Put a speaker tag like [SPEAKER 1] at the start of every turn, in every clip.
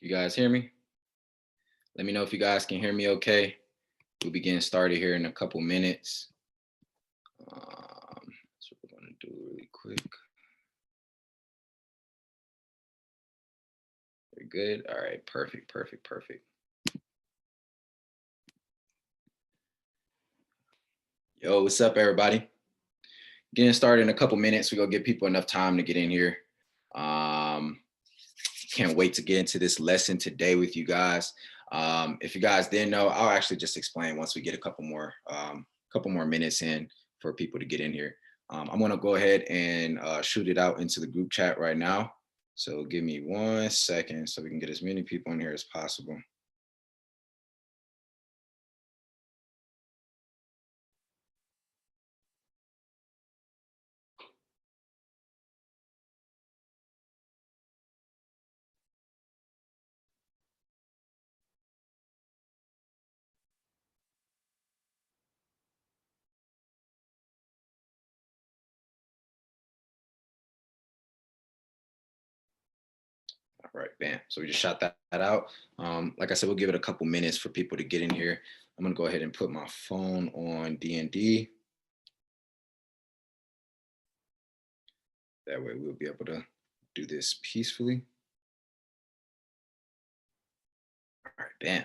[SPEAKER 1] You guys hear me? Let me know if you guys can hear me okay. We'll be getting started here in a couple minutes. That's what we're going to do really quick. Very good. All right, perfect. Yo, what's up, everybody? Getting started in a couple minutes. We're going to give people enough time to get in here. Can't wait to get into this lesson today with you guys. If you guys didn't know, I'll actually just explain once we get a couple more minutes in for people to get in here. I'm going to go ahead and shoot it out into the group chat right now. So give me 1 second so we can get as many people in here as possible. All right, bam. So we just shot that out. Like I said, we'll give it a couple minutes for people to get in here. I'm gonna go ahead and put my phone on D&D. That way we'll be able to do this peacefully. All right, bam.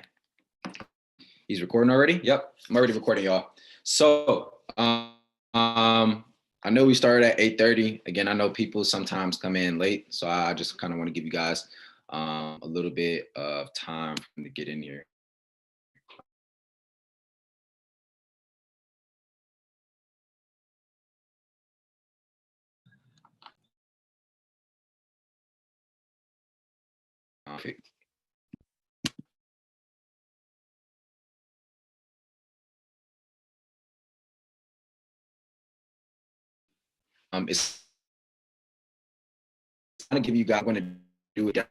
[SPEAKER 1] He's recording already? Yep, I'm already recording, y'all. So I know we started at 8:30. Again, I know people sometimes come in late, so I just kind of want to give you guys a little bit of time for them to get in here. Perfect. It's going to give you guys, I'm going to do it.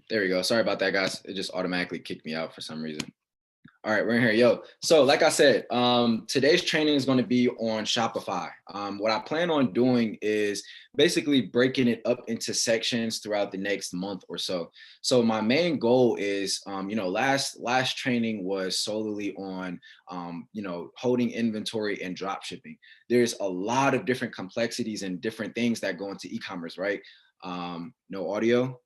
[SPEAKER 1] There we go. Sorry about that, guys. It just automatically kicked me out for some reason. All right, we're in here. Yo, so like I said, today's training is going to be on Shopify. What I plan on doing is basically breaking it up into sections throughout the next month or so. So my main goal is, last training was solely on, holding inventory and drop shipping. There's a lot of different complexities and different things that go into e-commerce, right? No audio.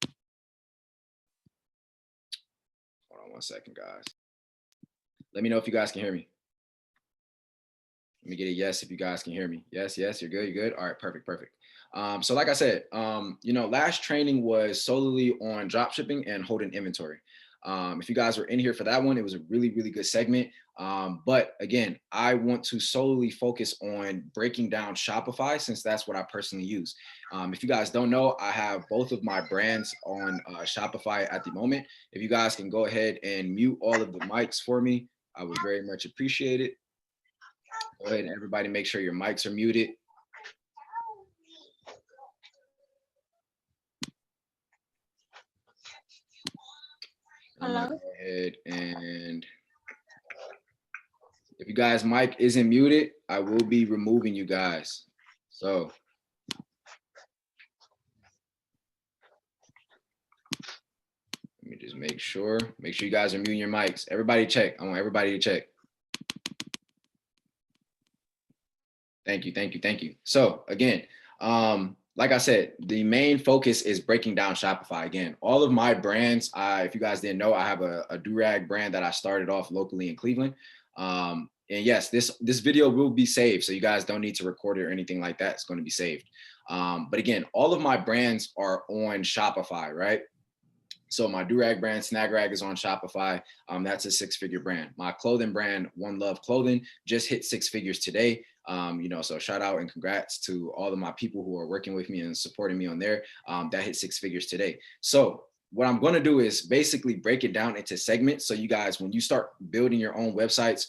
[SPEAKER 1] Hold on 1 second, guys. Let me know if you guys can hear me. Let me get a yes if you guys can hear me. Yes, you're good. All right, perfect. So like I said, last training was solely on drop shipping and holding inventory. If you guys were in here for that one, it was a really, really good segment. But again, I want to solely focus on breaking down Shopify since that's what I personally use. If you guys don't know, I have both of my brands on Shopify at the moment. If you guys can go ahead and mute all of the mics for me, I would very much appreciate it. Go ahead and everybody make sure your mics are muted. I'm gonna go ahead and if you guys' mic isn't muted, I will be removing you guys. So let me just make sure you guys are muting your mics. Everybody check. I want everybody to check. Thank you. So again, like I said, the main focus is breaking down Shopify. Again, all of my brands, if you guys didn't know, I have a do-rag brand that I started off locally in Cleveland. And yes, this video will be saved. So you guys don't need to record it or anything like that. It's going to be saved. But again, all of my brands are on Shopify, right? So my Durag brand, Snag Rag, is on Shopify. That's a six-figure brand. My clothing brand, One Love Clothing, just hit six figures today. So shout out and congrats to all of my people who are working with me and supporting me on there. That hit six figures today. So what I'm going to do is basically break it down into segments. So you guys, when you start building your own websites,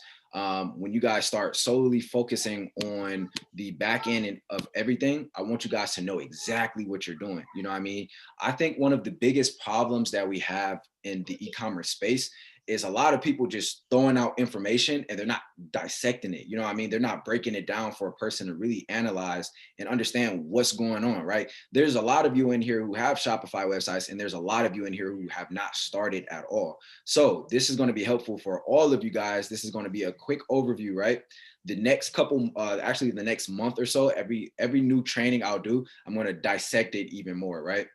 [SPEAKER 1] when you guys start solely focusing on the back end of everything, I want you guys to know exactly what you're doing. You know what I mean? I think one of the biggest problems that we have in the e-commerce space is a lot of people just throwing out information and they're not dissecting it. You know what I mean? They're not breaking it down for a person to really analyze and understand what's going on, right? There's a lot of you in here who have Shopify websites, and there's a lot of you in here who have not started at all. So this is going to be helpful for all of you guys. This is going to be a quick overview, right? The next couple, actually the next month or so, every new training I'll do, I'm going to dissect it even more, right?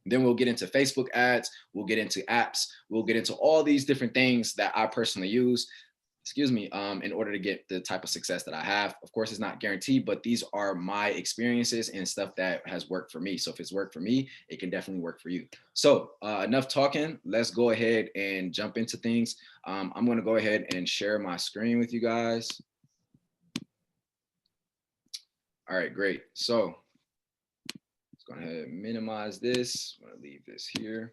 [SPEAKER 1] Then we'll get into Facebook ads, we'll get into apps, we'll get into all these different things that I personally use, in order to get the type of success that I have. Of course, it's not guaranteed, but these are my experiences and stuff that has worked for me. So if it's worked for me, it can definitely work for you. So enough talking, let's go ahead and jump into things. I'm gonna go ahead and share my screen with you guys. All right, great. So go ahead and minimize this. I'm gonna leave this here.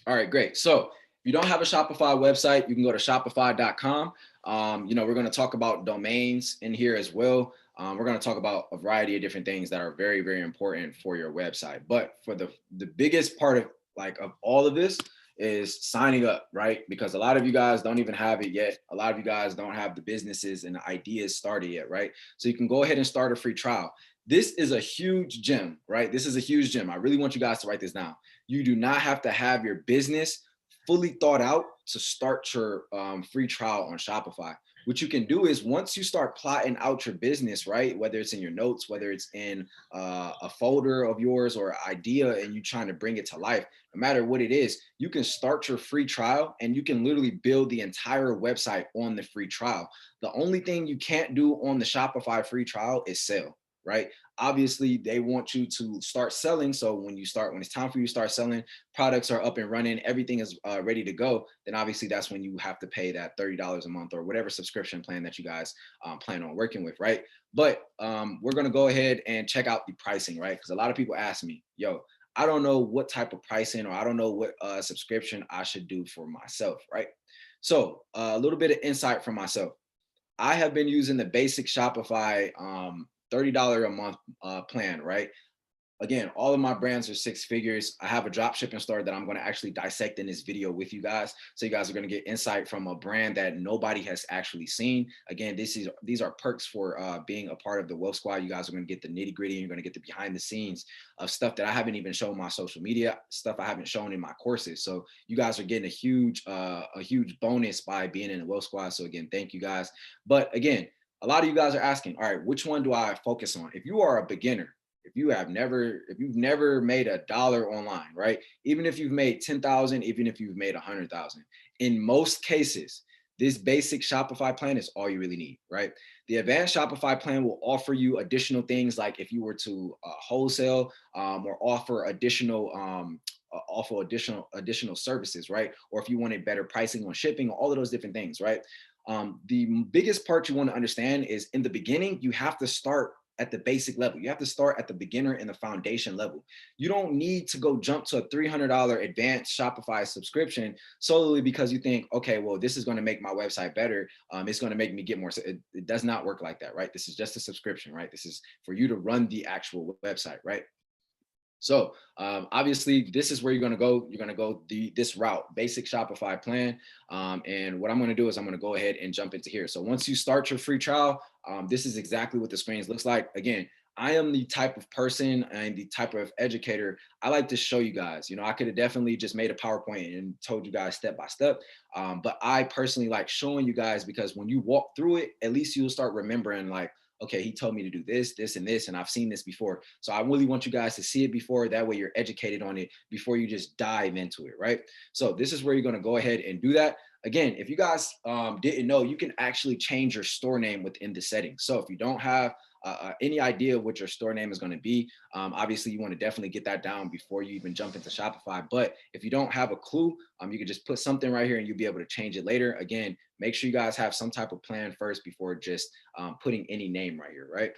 [SPEAKER 1] All right, great. So if you don't have a Shopify website, you can go to shopify.com. We're going to talk about domains in here as well. We're going to talk about a variety of different things that are very, very important for your website. But for the biggest part of all of this is signing up, right? Because a lot of you guys don't even have it yet. A lot of you guys don't have the businesses and the ideas started yet, right? So you can go ahead and start a free trial. This is a huge gem, right? This is a huge gem. I really want you guys to write this down. You do not have to have your business fully thought out to start your free trial on Shopify. What you can do is once you start plotting out your business, right? Whether it's in your notes, whether it's in a folder of yours or idea, and you trying to bring it to life, no matter what it is, you can start your free trial and you can literally build the entire website on the free trial. The only thing you can't do on the Shopify free trial is sell, right? Obviously, they want you to start selling. So when it's time for you to start selling, products are up and running, everything is ready to go, then obviously that's when you have to pay that $30 a month or whatever subscription plan that you guys plan on working with, right? But we're going to go ahead and check out the pricing, right? Because a lot of people ask me, yo, I don't know what type of pricing, or I don't know what subscription I should do for myself, right? So a little bit of insight from myself. I have been using the basic Shopify $30 a month plan, right? Again, all of my brands are six figures. I have a drop shipping store that I'm going to actually dissect in this video with you guys. So you guys are going to get insight from a brand that nobody has actually seen. Again, these are perks for being a part of the Wealth Squad. You guys are going to get the nitty gritty. You're going to get the behind the scenes of stuff that I haven't even shown my social media, stuff I haven't shown in my courses. So you guys are getting a huge bonus by being in the Wealth Squad. So again, thank you guys. But again, a lot of you guys are asking, all right, which one do I focus on? If you are a beginner, if you've never made $1 online, right? Even if you've made 10,000, even if you've made 100,000, in most cases, this basic Shopify plan is all you really need, right? The advanced Shopify plan will offer you additional things, like if you were to wholesale or offer additional services, right? Or if you wanted better pricing on shipping, all of those different things, right? The biggest part you want to understand is in the beginning, you have to start at the basic level. You have to start at the beginner and the foundation level. You don't need to go jump to a $300 advanced Shopify subscription solely because you think, okay, well, this is going to make my website better. It's going to make me get more. It does not work like that, right? This is just a subscription, right? This is for you to run the actual website, right? So obviously, this is where you're going to go. You're going to go this route, basic Shopify plan. And what I'm going to do is I'm going to go ahead and jump into here. So once you start your free trial, this is exactly what the screens looks like. Again, I am the type of person and the type of educator. I like to show you guys. I could have definitely just made a PowerPoint and told you guys step by step. But I personally like showing you guys, because when you walk through it, at least you'll start remembering, like, okay, he told me to do this, this, and this, and I've seen this before. So I really want you guys to see it before. That way you're educated on it before you just dive into it, right? So this is where you're going to go ahead and do that. Again, if you guys didn't know, you can actually change your store name within the settings. So if you don't have any idea of what your store name is going to be, obviously you want to definitely get that down before you even jump into Shopify. But if you don't have a clue, you can just put something right here and you'll be able to change it later. Again, make sure you guys have some type of plan first before just putting any name right here, right?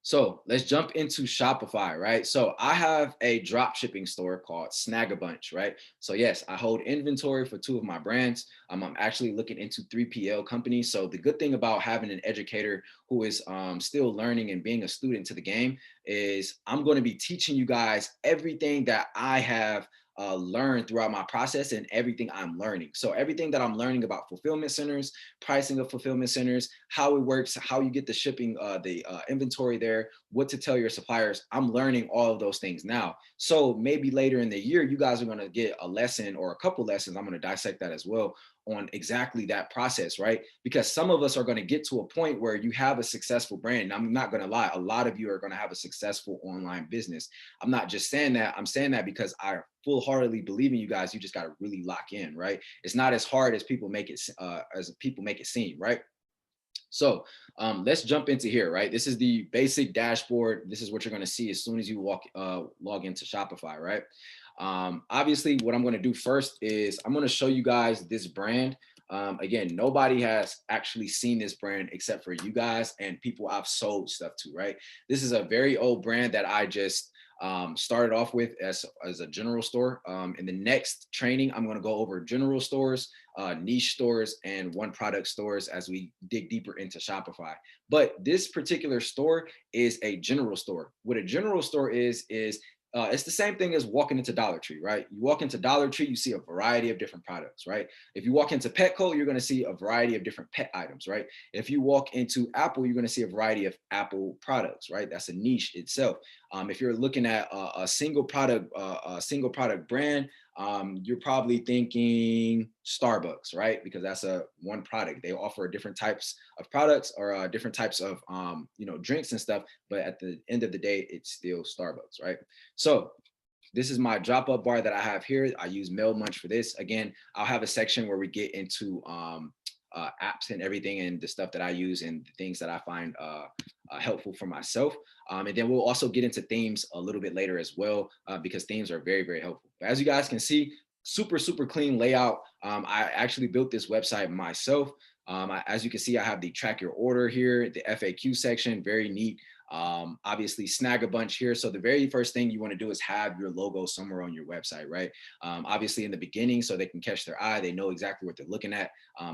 [SPEAKER 1] So let's jump into Shopify, right? So I have a drop shipping store called Snag a Bunch, right? So yes, I hold inventory for two of my brands. I'm actually looking into 3PL companies. So the good thing about having an educator who is still learning and being a student to the game is I'm going to be teaching you guys everything that I have learned throughout my process and everything I'm learning. So everything that I'm learning about fulfillment centers, pricing of fulfillment centers, how it works, how you get the shipping, the inventory there, what to tell your suppliers. I'm learning all of those things now. So maybe later in the year, you guys are going to get a lesson or a couple lessons. I'm going to dissect that as well on exactly that process, right? Because some of us are going to get to a point where you have a successful brand. And I'm not going to lie, a lot of you are going to have a successful online business. I'm not just saying that. I'm saying that because I full-heartedly believe in you guys. You just got to really lock in, right? It's not as hard as people make it seem, right? So let's jump into here, right? This is the basic dashboard. This is what you're going to see as soon as you log into Shopify, right? Obviously, what I'm going to do first is I'm going to show you guys this brand. Again, nobody has actually seen this brand except for you guys and people I've sold stuff to, right? This is a very old brand that I just started off with as a general store. In the next training, I'm going to go over general stores, niche stores, and one product stores as we dig deeper into Shopify. But this particular store is a general store. What a general store is it's the same thing as walking into Dollar Tree, right? You walk into Dollar Tree, you see a variety of different products, right? If you walk into Petco, you're going to see a variety of different pet items, right? If you walk into Apple, you're going to see a variety of Apple products, right? That's a niche itself. If you're looking at a single product brand, you're probably thinking Starbucks, right? Because that's a one product. They offer different types of products or different types of drinks and stuff. But at the end of the day, it's still Starbucks, right? So this is my drop up bar that I have here. I use Mail Munch for this. Again, I'll have a section where we get into apps and everything and the stuff that I use and the things that I find helpful for myself. And then we'll also get into themes a little bit later as well, because themes are very, very helpful. But as you guys can see, super, super clean layout. I actually built this website myself. As you can see, I have the track your order here, the FAQ section, very neat. Obviously Snag a Bunch here. So the very first thing you want to do is have your logo somewhere on your website, right? Obviously in the beginning, so they can catch their eye, they know exactly what they're looking at.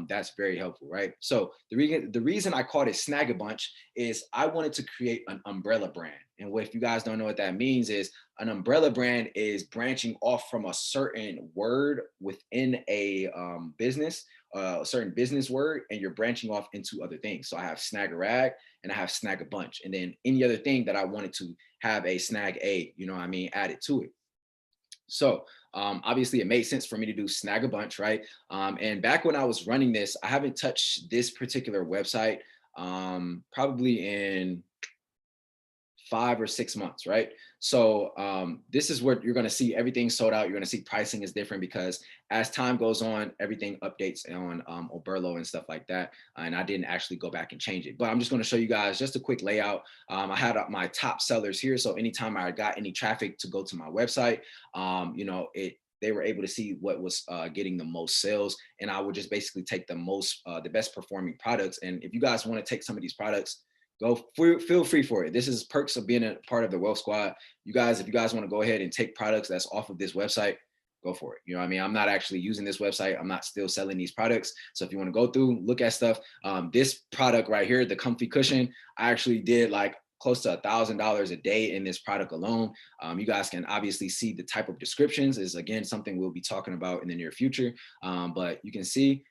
[SPEAKER 1] That's very helpful, right? So the reason I called it Snag a Bunch is I wanted to create an umbrella brand. And if you guys don't know what that means is an umbrella brand is branching off from a certain word within a business, a certain business word, and you're branching off into other things. So I have Snag a Rag and I have Snag a Bunch. And then any other thing that I wanted to have a Snag a, added to it. So obviously it made sense for me to do Snag a Bunch, right? And back when I was running this, I haven't touched this particular website probably in 5 or 6 months, right? So this is what you're going to see. Everything sold out. You're going to see pricing is different because as time goes on, everything updates on Oberlo and stuff like that. And I didn't actually go back and change it, but I'm just going to show you guys just a quick layout. I had my top sellers here. So anytime I got any traffic to go to my website, they were able to see what was getting the most sales. And I would just basically take the best performing products. And if you guys want to take some of these products, feel free for it. This is perks of being a part of the Wealth Squad. You guys, if you guys want to go ahead and take products that's off of this website, go for it. You know what I mean? I'm not actually using this website. I'm not still selling these products. So if you want to go through, look at stuff, this product right here, the comfy cushion, I actually did like close to $1,000 a day in this product alone. You guys can obviously see the type of descriptions is again, something we'll be talking about in the near future. But you can see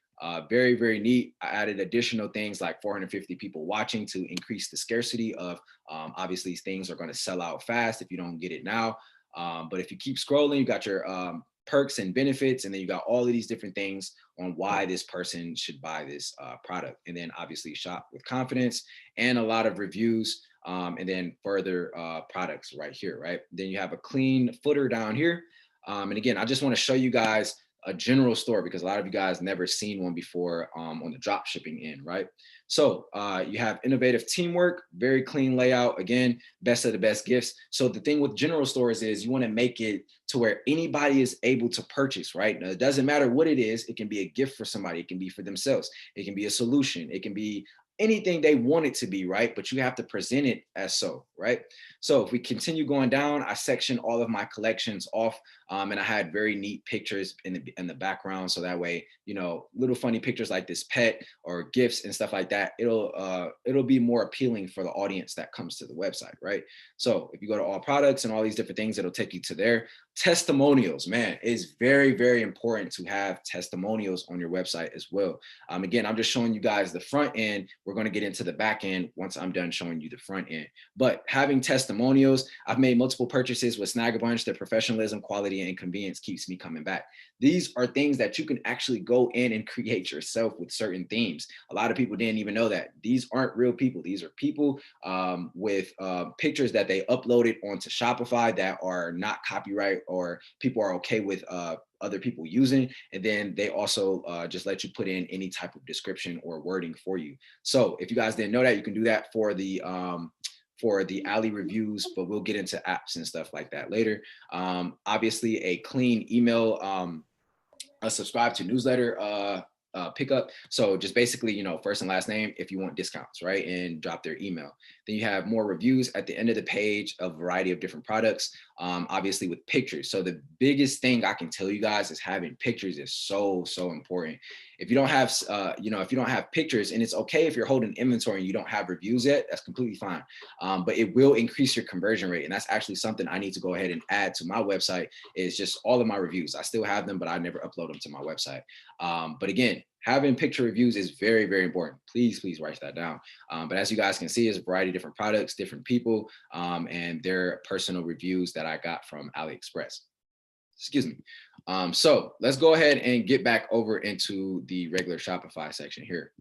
[SPEAKER 1] very, very neat. I added additional things like 450 people watching to increase the scarcity of obviously things are going to sell out fast if you don't get it now. But if you keep scrolling, you got your perks and benefits, and then you got all of these different things on why this person should buy this product. And then obviously shop with confidence and a lot of reviews. And then further products right here, right? Then you have a clean footer down here. And again, I just want to show you guys a general store, because a lot of you guys never seen one before on the drop shipping end, right? So you have innovative teamwork, very clean layout. Again, best of the best gifts. So the thing with general stores is you want to make it to where anybody is able to purchase, right? Now, it doesn't matter what it is. It can be a gift for somebody. It can be for themselves. It can be a solution. It can be anything they want it to be, right? But you have to present it as so, right? So if we continue going down, I section all of my collections off, and I had very neat pictures in the background, so that way, you know, little funny pictures like this pet or gifts and stuff like that. It'll be more appealing for the audience that comes to the website, right? So if you go to all products and all these different things, it'll take you to there. Testimonials, man, is very, very important to have testimonials on your website as well. Again, I'm just showing you guys the front end. We're going to get into the back end once I'm done showing you the front end. But having testimonials, I've made multiple purchases with Snag a Bunch. Their professionalism, quality, and convenience keeps me coming back. These are things that you can actually go in and create yourself with certain themes. A lot of people didn't even know that. These aren't real people. These are people with pictures that they uploaded onto Shopify that are not copyright, or people are okay with other people using, and then they also just let you put in any type of description or wording for you. So if you guys didn't know that, you can do that for the alley reviews, but we'll get into apps and stuff like that later. Obviously, a clean email, a subscribe to newsletter pickup. So just basically, you know, first and last name if you want discounts, right? And drop their email. Then you have more reviews at the end of the page, a variety of different products, obviously with pictures. So the biggest thing I can tell you guys is having pictures is so important. If you don't have, if you don't have pictures, and it's okay if you're holding inventory and you don't have reviews yet, that's completely fine. But it will increase your conversion rate. And that's actually something I need to go ahead and add to my website, is just all of my reviews. I still have them, but I never upload them to my website. But again, having picture reviews is very, very important. Please write that down. But as you guys can see, it's a variety of different products, different people, and their personal reviews that I got from AliExpress. Excuse me. So let's go ahead and get back over into the regular Shopify section here.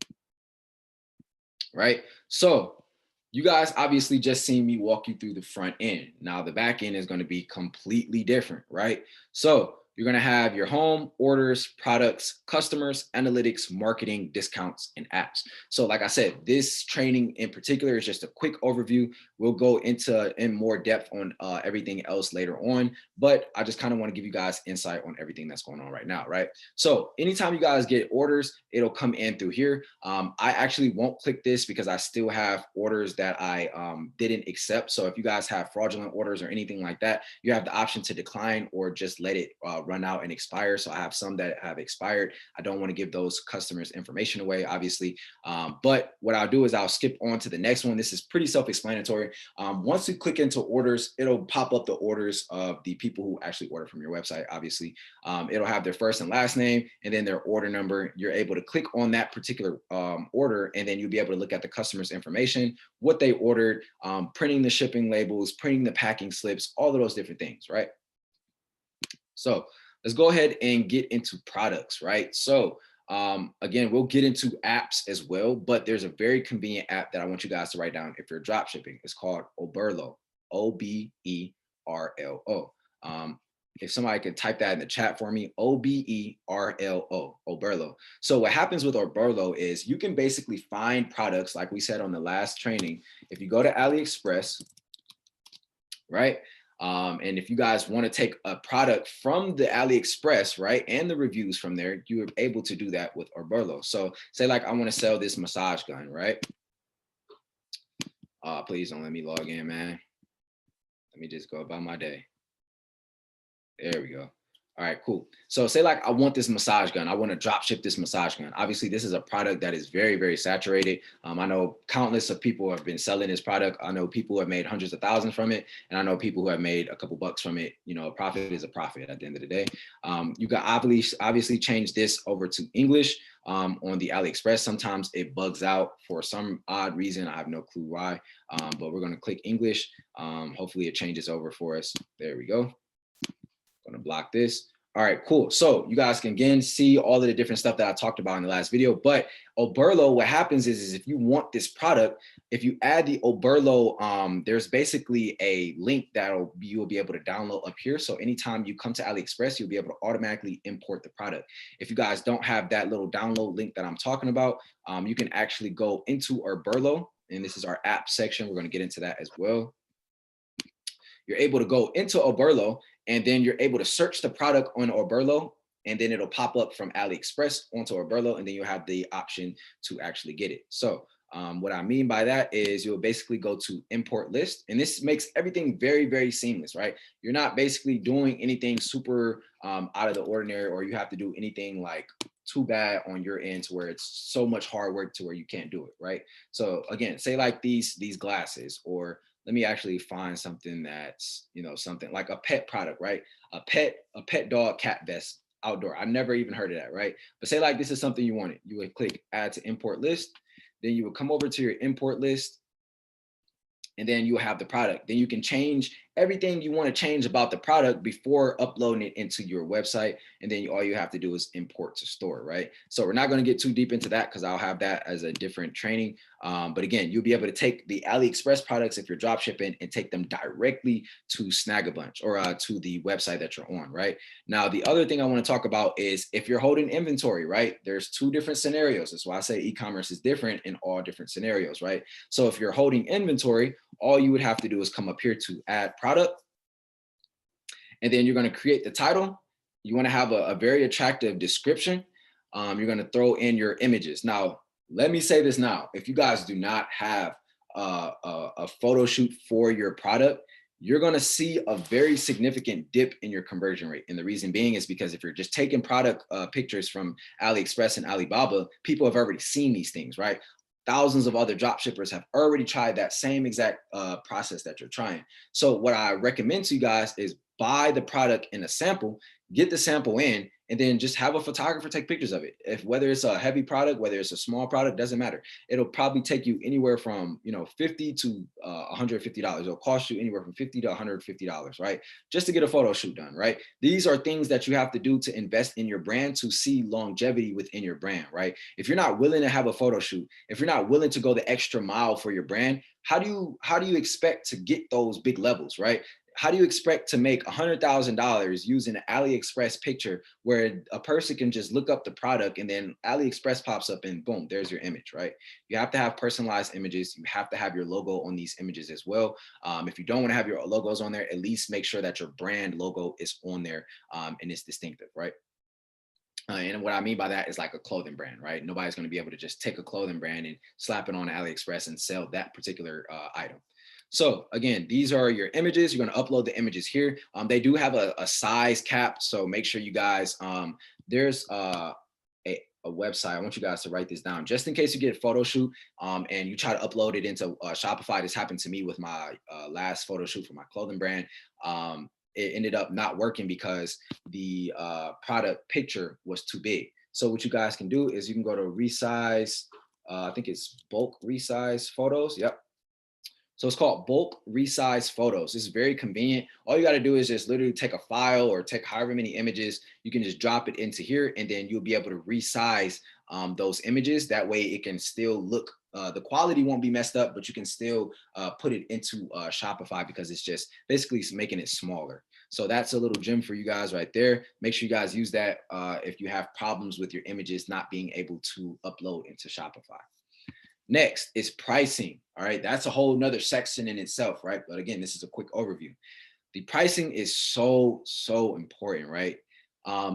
[SPEAKER 1] Right? So you guys obviously just seen me walk you through the front end. Now the back end is going to be completely different, right? So you're going to have your home, orders, products, customers, analytics, marketing, discounts, and apps. So like I said, this training in particular is just a quick overview. We'll go in more depth on everything else later on, but I just kind of want to give you guys insight on everything that's going on right now, right? So anytime you guys get orders, it'll come in through here. I actually won't click this because I still have orders that I didn't accept. So if you guys have fraudulent orders or anything like that, you have the option to decline or just let it run out and expire. So I have some that have expired. I don't want to give those customers information away, obviously. But what I'll do is I'll skip on to the next one. This is pretty self-explanatory. Once you click into orders, it'll pop up the orders of the people who actually order from your website, obviously. It'll have their first and last name and then their order number. You're able to click on that particular order, and then you'll be able to look at the customer's information, what they ordered, printing the shipping labels, printing the packing slips, all of those different things, right? So let's go ahead and get into products, right? So again, we'll get into apps as well, but there's a very convenient app that I want you guys to write down if you're drop shipping. It's called Oberlo, Oberlo. If somebody could type that in the chat for me, Oberlo, Oberlo. So what happens with Oberlo is you can basically find products, like we said on the last training. If you go to AliExpress, right? And if you guys want to take a product from the AliExpress, right, and the reviews from there, you are able to do that with Oberlo. So say like I want to sell this massage gun, right? Please don't let me log in, man. Let me just go about my day. There we go. All right, cool. So say like I want this massage gun. I want to drop ship this massage gun. Obviously, this is a product that is very, very saturated. I know countless of people have been selling this product. I know people who have made hundreds of thousands from it. And I know people who have made a couple bucks from it. You know, a profit is a profit at the end of the day. You can obviously change this over to English on the AliExpress. Sometimes it bugs out for some odd reason. I have no clue why, but we're going to click English. Hopefully it changes over for us. There we go. Going to block this. All right, cool. So you guys can again see all of the different stuff that I talked about in the last video. But Oberlo, what happens is if you want this product, if you add the Oberlo, there's basically a link that you will be able to download up here. So anytime you come to AliExpress, you'll be able to automatically import the product. If you guys don't have that little download link that I'm talking about, you can actually go into Oberlo, and this is our app section. We're going to get into that as well. You're able to go into Oberlo, and then you're able to search the product on Oberlo, and then it'll pop up from AliExpress onto Oberlo, and then you have the option to actually get it. So what I mean by that is you'll basically go to import list, and this makes everything very, very seamless, right? You're not basically doing anything super out of the ordinary, or you have to do anything like too bad on your end to where it's so much hard work to where you can't do it, right? So again, say like these glasses, or let me actually find something that's, you know, something like a pet product, right? A pet dog cat vest outdoor. I've never even heard of that, right? But say like this is something you wanted. You would click add to import list. Then you would come over to your import list, and then you have the product. Then you can change everything you want to change about the product before uploading it into your website. And then all you have to do is import to store, right? So we're not going to get too deep into that because I'll have that as a different training. But again, you'll be able to take the AliExpress products if you're drop shipping and take them directly to Snag-a-Bunch or to the website that you're on, right? Now, the other thing I want to talk about is if you're holding inventory, right? There's two different scenarios. That's why I say e-commerce is different in all different scenarios, right? So if you're holding inventory, all you would have to do is come up here to add product, and then you're going to create the title. You want to have a very attractive description. You're going to throw in your images. Now, let me say this now. If you guys do not have a photo shoot for your product, you're going to see a very significant dip in your conversion rate. And the reason being is because if you're just taking product pictures from AliExpress and Alibaba, people have already seen these things, right? Thousands of other drop shippers have already tried that same exact process that you're trying. So what I recommend to you guys is buy the product in a sample, get the sample in, and then just have a photographer take pictures of it. If whether it's a heavy product, whether it's a small product, doesn't matter. It'll probably take you anywhere from $50 to $150. It'll cost you anywhere from $50 to $150, right? Just to get a photo shoot done, right? These are things that you have to do to invest in your brand to see longevity within your brand, right? If you're not willing to have a photo shoot, if you're not willing to go the extra mile for your brand, how do you expect to get those big levels, right? How do you expect to make $100,000 using an AliExpress picture where a person can just look up the product and then AliExpress pops up and boom, there's your image, right? You have to have personalized images. You have to have your logo on these images as well. If you don't want to have your logos on there, at least make sure that your brand logo is on there and it's distinctive, right? And what I mean by that is like a clothing brand, right? Nobody's going to be able to just take a clothing brand and slap it on AliExpress and sell that particular item. So again, these are your images. You're going to upload the images here. They do have a size cap, so make sure you guys, there's a website. I want you guys to write this down just in case you get a photo shoot and you try to upload it into Shopify. This happened to me with my last photo shoot for my clothing brand. It ended up not working because the product picture was too big. So what you guys can do is you can go to resize, I think it's bulk resize photos. Yep. So it's called bulk resize photos. This is very convenient. All you got to do is just literally take a file or take however many images. You can just drop it into here and then you'll be able to resize those images. That way it can still look, the quality won't be messed up, but you can still put it into Shopify because it's just basically making it smaller. So that's a little gem for you guys right there. Make sure you guys use that if you have problems with your images not being able to upload into Shopify. Next is pricing. All right, that's a whole nother section in itself, right? But again, this is a quick overview. The pricing is so important, right?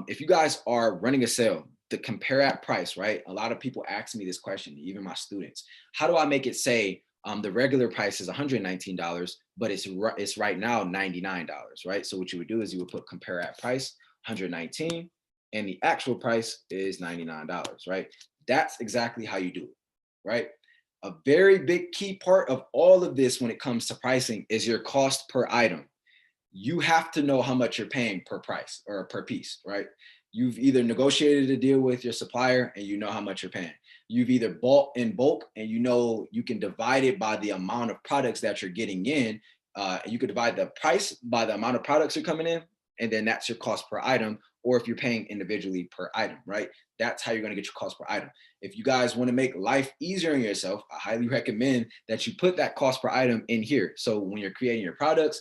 [SPEAKER 1] If you guys are running a sale, the compare at price, right? A lot of people ask me this question, even my students. How do I make it say the regular price is $119, but it's right now $99, right? So what you would do is you would put compare at price, $119, and the actual price is $99, right? That's exactly how you do it, right? A very big key part of all of this when it comes to pricing is your cost per item. You have to know how much you're paying per price or per piece, right? You've either negotiated a deal with your supplier and you know how much you're paying. You've either bought in bulk and you know you can divide it by the amount of products that you're getting in. You could divide the price by the amount of products you're coming in, and then that's your cost per item. or if you're paying individually per item, right? That's how you're going to get your cost per item. If you guys want to make life easier on yourself, I highly recommend that you put that cost per item in here. So when you're creating your products,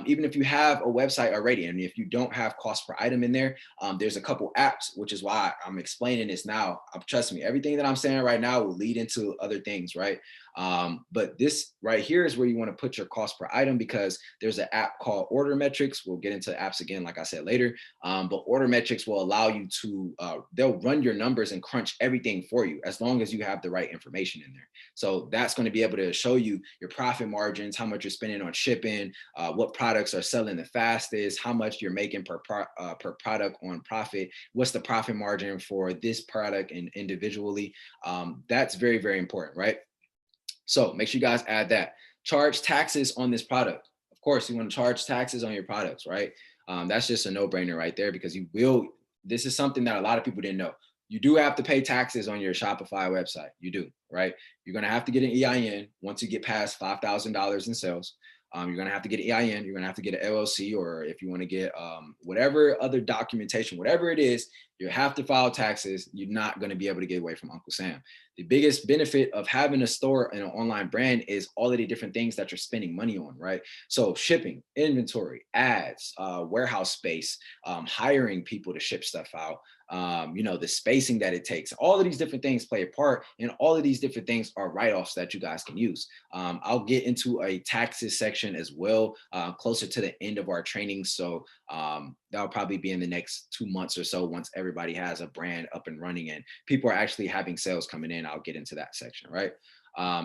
[SPEAKER 1] even if you have a website already, and if you don't have cost per item in there, there's a couple apps, which is why I'm explaining this now. Trust me, everything that I'm saying right now will lead into other things, right? But this right here is where you want to put your cost per item, because there's an app called Order Metrics. We'll get into apps again, like I said, later. But Order Metrics will allow you to, they'll run your numbers and crunch everything for you as long as you have the right information in there. So that's going to be able to show you your profit margins, how much you're spending on shipping, what products are selling the fastest, how much you're making per product on profit, what's the profit margin for this product and individually. That's very, very important, right? So make sure you guys add that. Charge taxes on this product. Of course, you want to charge taxes on your products, right? That's just a no-brainer right there, because you will. This is something that a lot of people didn't know. You do have to pay taxes on your Shopify website. You do, right? You're going to have to get an EIN once you get past $5,000 in sales. You're going to have to get an EIN. You're going to have to get an LLC, or if you want to get whatever other documentation, whatever it is, you have to file taxes. You're not going to be able to get away from Uncle Sam. The biggest benefit of having a store and an online brand is all of the different things that you're spending money on, right? So shipping, inventory, ads, warehouse space, hiring people to ship stuff out, the spacing that it takes. All of these different things play a part, and all of these different things are write-offs that you guys can use. I'll get into a taxes section as well, closer to the end of our training. So that'll probably be in the next 2 months or so, once everybody has a brand up and running and people are actually having sales coming in. I'll get into that section, right?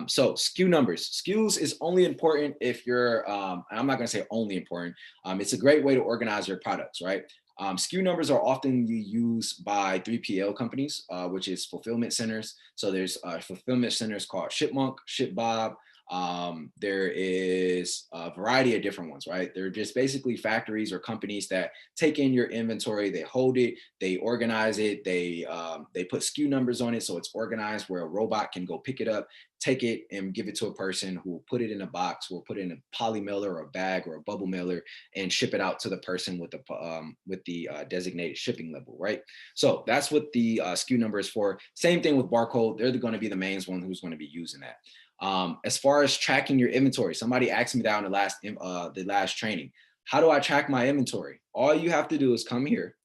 [SPEAKER 1] So SKU numbers. SKUs is only important if you're, I'm not going to say only important. It's a great way to organize your products, right? SKU numbers are often used by 3PL companies, which is fulfillment centers. So there's fulfillment centers called ShipMonk, ShipBob. There is a variety of different ones, right? They're just basically factories or companies that take in your inventory, they hold it, they organize it, they put SKU numbers on it, so it's organized where a robot can go pick it up, take it, and give it to a person who will put it in a box, will put it in a poly mailer or a bag or a bubble mailer, and ship it out to the person with the designated shipping label, right? So that's what the SKU number is for. Same thing with barcode. They're going to be the main one who's going to be using that. As far as tracking your inventory, somebody asked me that on the last training. How do I track my inventory? All you have to do is come here.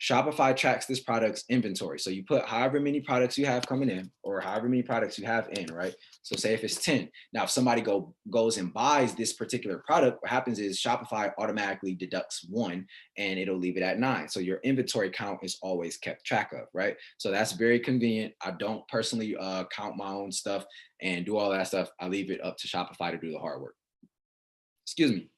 [SPEAKER 1] Shopify tracks this product's inventory. So you put however many products you have coming in, or however many products you have in, right? So say if it's 10. Now, if somebody goes and buys this particular product, what happens is Shopify automatically deducts 1 and it'll leave it at 9. So your inventory count is always kept track of, right? So that's very convenient. I don't personally count my own stuff and do all that stuff. I leave it up to Shopify to do the hard work. Excuse me.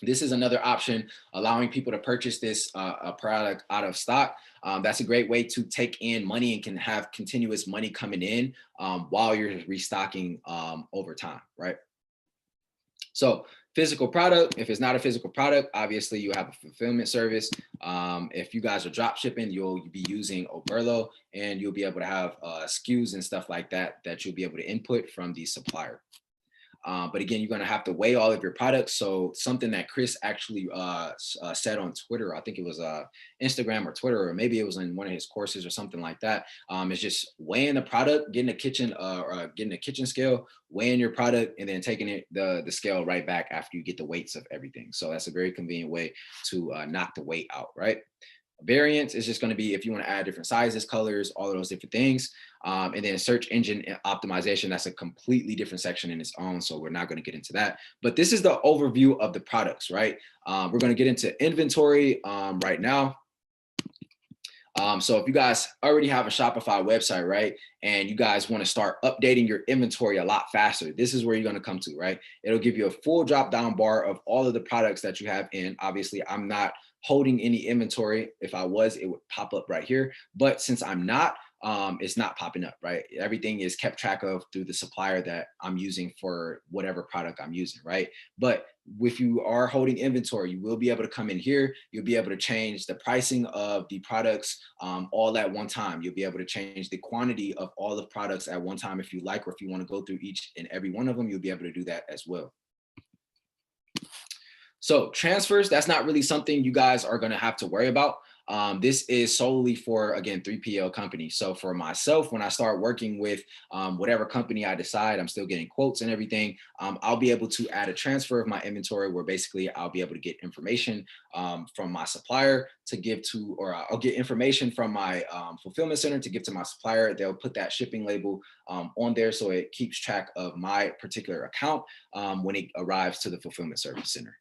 [SPEAKER 1] This is another option, allowing people to purchase this a product out of stock. That's a great way to take in money and can have continuous money coming in while you're restocking over time, right? So physical product, if it's not a physical product, obviously you have a fulfillment service. If you guys are drop shipping, you'll be using Oberlo, and you'll be able to have SKUs and stuff like that you'll be able to input from the supplier. But again, you're going to have to weigh all of your products. So something that Chris actually said on Twitter, I think it was Instagram or Twitter, or maybe it was in one of his courses or something like that. Is just weighing the product, getting a kitchen scale, weighing your product, and then taking the scale right back after you get the weights of everything. So that's a very convenient way to knock the weight out, right? Variants is just going to be if you want to add different sizes, colors, all of those different things. And then search engine optimization, that's a completely different section in its own. So we're not going to get into that. But this is the overview of the products, right? We're going to get into inventory right now. So if you guys already have a Shopify website, right, and you guys want to start updating your inventory a lot faster, this is where you're going to come to, right? It'll give you a full drop down bar of all of the products that you have in. Obviously, I'm not holding any inventory. If I was, it would pop up right here. But since I'm not, it's not popping up, right? Everything is kept track of through the supplier that I'm using for whatever product I'm using, right? But if you are holding inventory, you will be able to come in here. You'll be able to change the pricing of the products all at one time. You'll be able to change the quantity of all the products at one time if you like, or if you want to go through each and every one of them, you'll be able to do that as well. So transfers, that's not really something you guys are going to have to worry about. This is solely for, again, 3PL companies. So for myself, when I start working with whatever company I decide, I'm still getting quotes and everything, I'll be able to add a transfer of my inventory where basically I'll be able to get information from my supplier to give to, or I'll get information from my fulfillment center to give to my supplier. They'll put that shipping label on there so it keeps track of my particular account when it arrives to the fulfillment service center.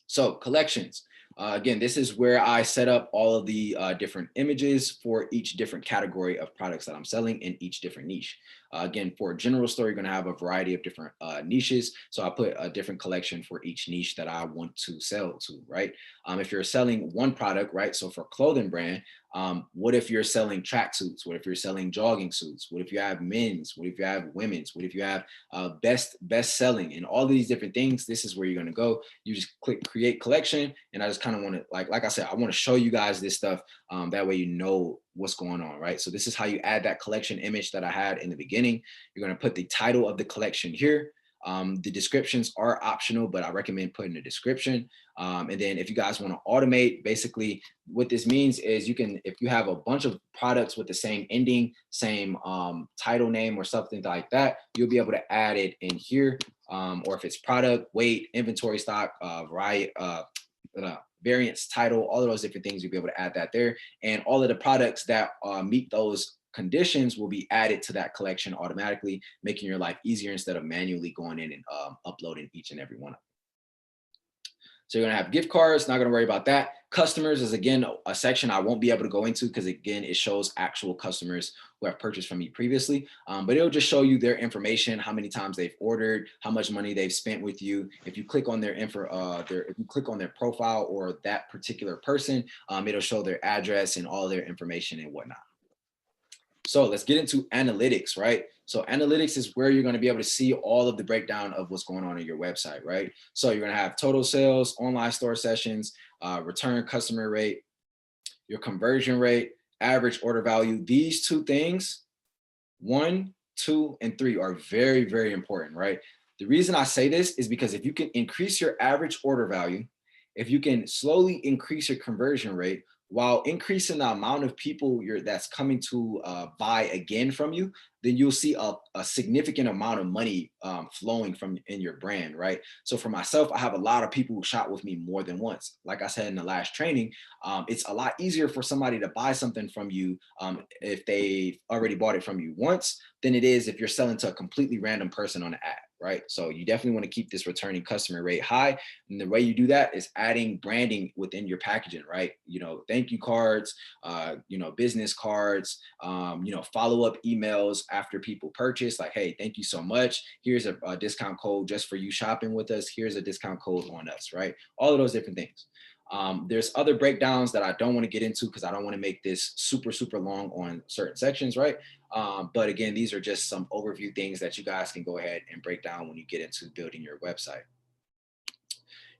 [SPEAKER 1] So collections. Again, this is where I set up all of the different images for each different category of products that I'm selling in each different niche. Again, for a general store, you're going to have a variety of different niches. So I put a different collection for each niche that I want to sell to, right? If you're selling one product, right? So for clothing brand, what if you're selling tracksuits? What if you're selling jogging suits? What if you have men's? What if you have women's? What if you have best selling and all these different things? This is where you're going to go. You just click create collection. And I just kind of want to, like I said, I want to show you guys this stuff. That way, you know what's going on, right? So this is how you add that collection image that I had in the beginning. You're going to put the title of the collection here. The descriptions are optional, but I recommend putting a description. And then if you guys want to automate, basically what this means is you can, if you have a bunch of products with the same ending, same title name or something like that, you'll be able to add it in here. Or if it's product, weight, inventory stock, variance, title, all of those different things, you'll be able to add that there. And all of the products that meet those conditions will be added to that collection automatically, making your life easier instead of manually going in and uploading each and every one of them. So you're gonna have gift cards, not gonna worry about that. Customers is, again, a section I won't be able to go into because, again, it shows actual customers who have purchased from me previously, but it'll just show you their information, how many times they've ordered, how much money they've spent with you. If you click on their info, if you click on their profile or that particular person, it'll show their address and all their information and whatnot. So let's get into analytics, right? So analytics is where you're going to be able to see all of the breakdown of what's going on your website, right? So you're going to have total sales, online store sessions, return customer rate, your conversion rate, average order value. These two things, 1, 2, and 3, are very, very important, right? The reason I say this is because if you can increase your average order value, if you can slowly increase your conversion rate, while increasing the amount of people that's coming to buy again from you, then you'll see a significant amount of money flowing from in your brand, right? So for myself, I have a lot of people who shop with me more than once. Like I said in the last training, it's a lot easier for somebody to buy something from you if they already bought it from you once than it is if you're selling to a completely random person on the app, right? So you definitely want to keep this returning customer rate high. And the way you do that is adding branding within your packaging, right? You know, thank you cards, business cards, follow-up emails after people purchase, like, hey, thank you so much. Here's a discount code just for you shopping with us. Here's a discount code on us, right? All of those different things. There's other breakdowns that I don't want to get into because I don't want to make this super, super long on certain sections, right? But again, these are just some overview things that you guys can go ahead and break down when you get into building your website.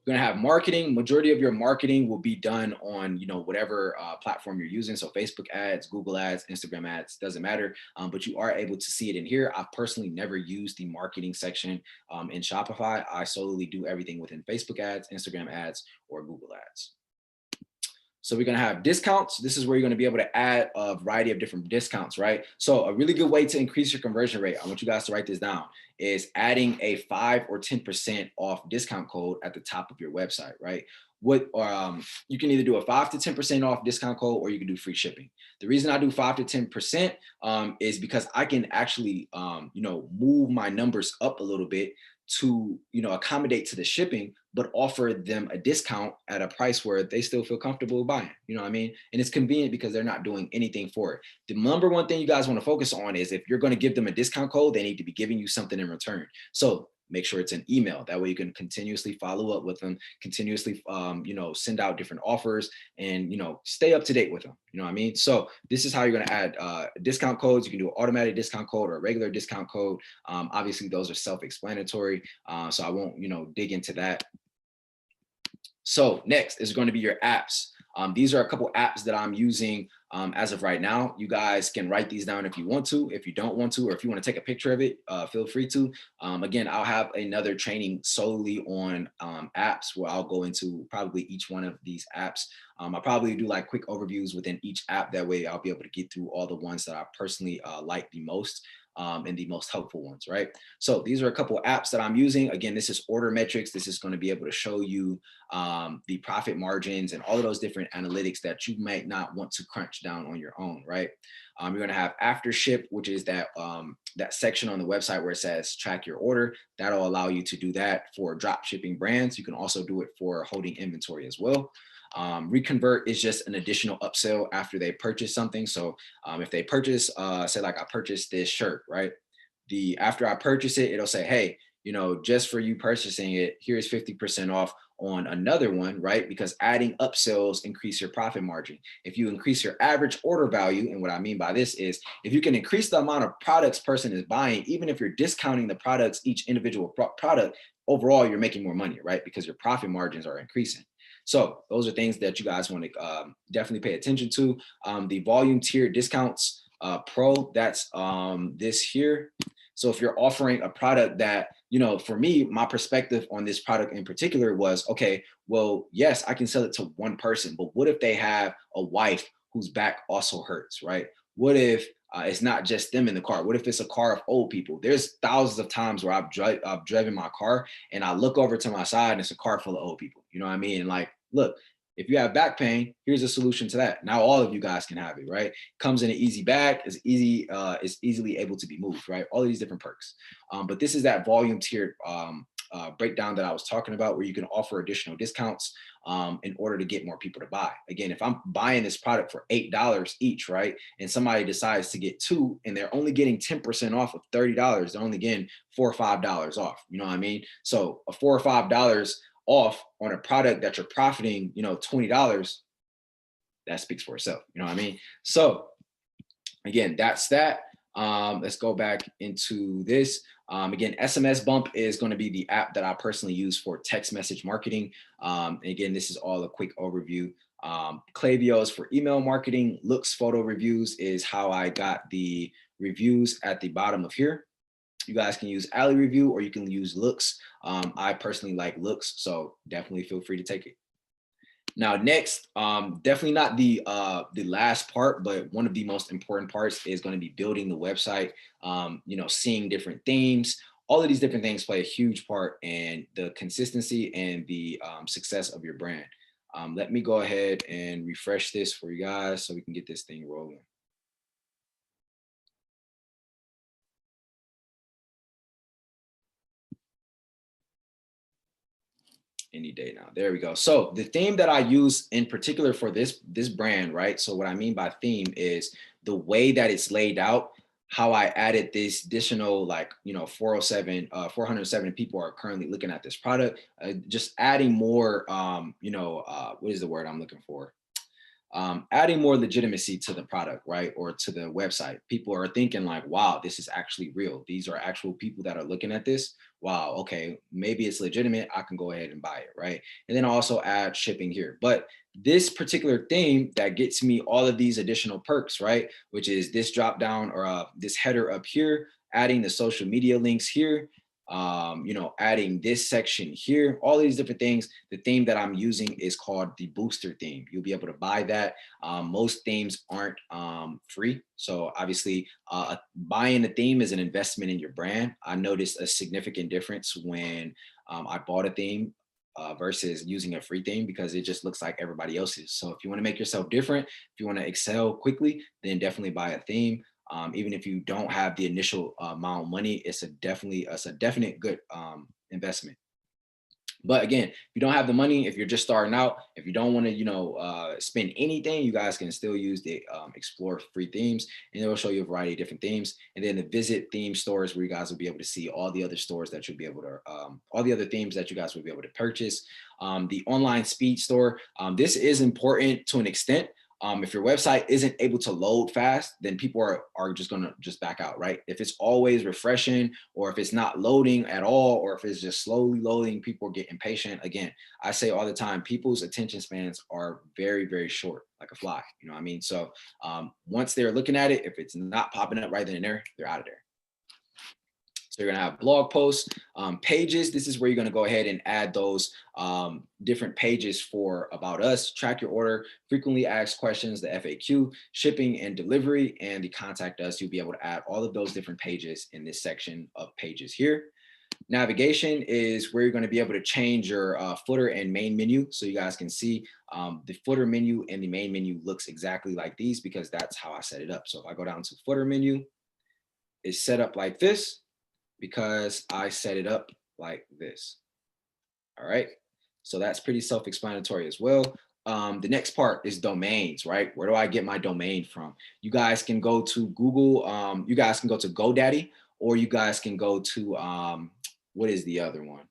[SPEAKER 1] You're going to have marketing. Majority of your marketing will be done on, whatever platform you're using. So Facebook ads, Google ads, Instagram ads, doesn't matter. But you are able to see it in here. I've personally never used the marketing section in Shopify. I solely do everything within Facebook ads, Instagram ads, or Google ads. So we're going to have discounts. This is where you're going to be able to add a variety of different discounts, right? So a really good way to increase your conversion rate, I want you guys to write this down, is adding a 5 or 10% off discount code at the top of your website, right? You can either do a 5 to 10% off discount code, or you can do free shipping. The reason I do 5 to 10% is because I can actually, move my numbers up a little bit to, accommodate to the shipping, but offer them a discount at a price where they still feel comfortable buying, you know what I mean? And it's convenient because they're not doing anything for it. The number one thing you guys want to focus on is if you're going to give them a discount code, they need to be giving you something in return. So make sure it's an email. That way you can continuously follow up with them, continuously, send out different offers and, stay up to date with them. You know what I mean? So this is how you're going to add discount codes. You can do an automatic discount code or a regular discount code. Obviously, those are self-explanatory. So I won't, dig into that. So next is going to be your apps. These are a couple apps that I'm using as of right now. You guys can write these down if you want to. If you don't want to, or if you want to take a picture of it, feel free to. Again, I'll have another training solely on apps where I'll go into probably each one of these apps. I'll probably do like quick overviews within each app. That way I'll be able to get through all the ones that I personally like the most. And the most helpful ones, right? So these are a couple of apps that I'm using. Again, this is Order Metrics. This is going to be able to show you the profit margins and all of those different analytics that you might not want to crunch down on your own, right? You're going to have After Ship, which is that that section on the website where it says track your order. That'll allow you to do that for drop shipping brands. You can also do it for holding inventory as well. Reconvert is just an additional upsell after they purchase something. So if they purchase, say like I purchased this shirt, right? After I purchase it, it'll say, hey, just for you purchasing it, here's 50% off on another one, right? Because adding upsells increase your profit margin. If you increase your average order value, and what I mean by this is if you can increase the amount of products person is buying, even if you're discounting the products, each individual product, overall, you're making more money, right? Because your profit margins are increasing. So those are things that you guys want to definitely pay attention to. The volume tier discounts pro, that's this here. So if you're offering a product that, for me, my perspective on this product in particular was, okay, well, yes, I can sell it to one person, but what if they have a wife whose back also hurts, right? What if it's not just them in the car? What if it's a car of old people? There's thousands of times where I've driven my car and I look over to my side and it's a car full of old people. You know what I mean? And like, look, if you have back pain, here's a solution to that. Now all of you guys can have it, right? Comes in an easy bag, is easily able to be moved, right? All of these different perks. But this is that volume tiered breakdown that I was talking about, where you can offer additional discounts in order to get more people to buy. Again, if I'm buying this product for $8 each, right, and somebody decides to get two, and they're only getting 10% off of $30, they're only getting $4 or $5 off. You know what I mean? So a $4 or $5 off on a product that you're profiting, $20, that speaks for itself. You know what I mean? So again, that's that. Let's go back into this. Again, SMS Bump is going to be the app that I personally use for text message marketing. Again, this is all a quick overview. Klaviyo is for email marketing. Looks Photo Reviews is how I got the reviews at the bottom of here. You guys can use Alley Review or you can use Looks. I personally like Looks, so definitely feel free to take it. Now, next, definitely not the last part, but one of the most important parts is going to be building the website, seeing different themes. All of these different things play a huge part in the consistency and the success of your brand. Let me go ahead and refresh this for you guys so we can get this thing rolling. Any day now. There we go. So the theme that I use in particular for this brand, right? So what I mean by theme is the way that it's laid out, how I added this additional 407 people are currently looking at this product, just adding more, what is the word I'm looking for? Adding more legitimacy to the product, right? Or to the website. People are thinking like, wow, this is actually real. These are actual people that are looking at this. Wow, okay, maybe it's legitimate. I can go ahead and buy it, right? And then also add shipping here. But this particular theme that gets me all of these additional perks, right? Which is this drop down or this header up here, adding the social media links here, adding this section here, all these different things. The theme that I'm using is called the booster theme. You'll be able to buy that. Most themes aren't free. So obviously buying the theme is an investment in your brand. I noticed a significant difference when I bought a theme versus using a free theme, because it just looks like everybody else's. So if you want to make yourself different, if you want to excel quickly, then definitely buy a theme. Even if you don't have the initial amount of money, it's a definite good investment. But again, if you don't have the money, if you're just starting out, if you don't want to, spend anything, you guys can still use the Explore free themes, and it will show you a variety of different themes. And then the Visit theme stores, where you guys will be able to see all the other stores that you'll be able to, all the other themes that you guys will be able to purchase. The online speed store, this is important to an extent. If your website isn't able to load fast, then people are just gonna just back out, right? If it's always refreshing, or if it's not loading at all, or if it's just slowly loading, people get impatient. Again, I say all the time, people's attention spans are very, very short, like a fly. You know what I mean? So once they're looking at it, if it's not popping up right then and there, they're out of there. So you're gonna have blog posts, pages. This is where you're gonna go ahead and add those different pages for about us, track your order, frequently asked questions, the FAQ, shipping and delivery, and the contact us. You'll be able to add all of those different pages in this section of pages here. Navigation is where you're going to be able to change your footer and main menu. So you guys can see the footer menu and the main menu looks exactly like these because that's how I set it up. So if I go down to footer menu, it's set up like this because I set it up like this. All right. So that's pretty self-explanatory as well. The next part is domains, right? Where do I get my domain from? You guys can go to Google. You guys can go to GoDaddy, or you guys can go to, what is the other one?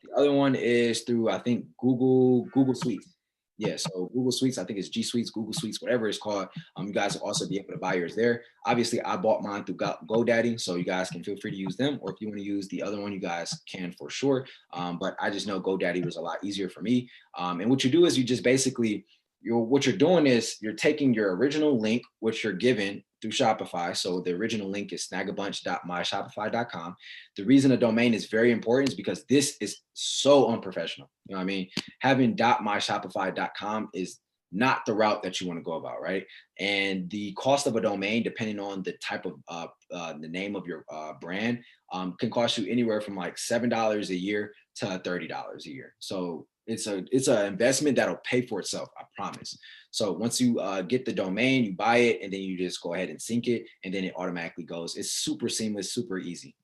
[SPEAKER 1] The other one is through, I think, Google Suites. Yeah, so Google Suites, I think it's G Suites, Google Suites, whatever it's called. You guys will also be able to buy yours there. Obviously, I bought mine through GoDaddy, so you guys can feel free to use them. Or if you want to use the other one, you guys can for sure. But I just know GoDaddy was a lot easier for me. And what you do is you just basically, what you're doing is you're taking your original link, which you're given through Shopify. So the original link is snagabunch.myshopify.com. The reason a domain is very important is because this is so unprofessional. You know what I mean? Having .myshopify.com is not the route that you want to go about, right? And the cost of a domain, depending on the type of the name of your brand, can cost you anywhere from like $7 a year to $30 a year. So it's an investment that'll pay for itself, I promise. So once you get the domain, you buy it, and then you just go ahead and sync it, and then it automatically goes. It's super seamless, super easy.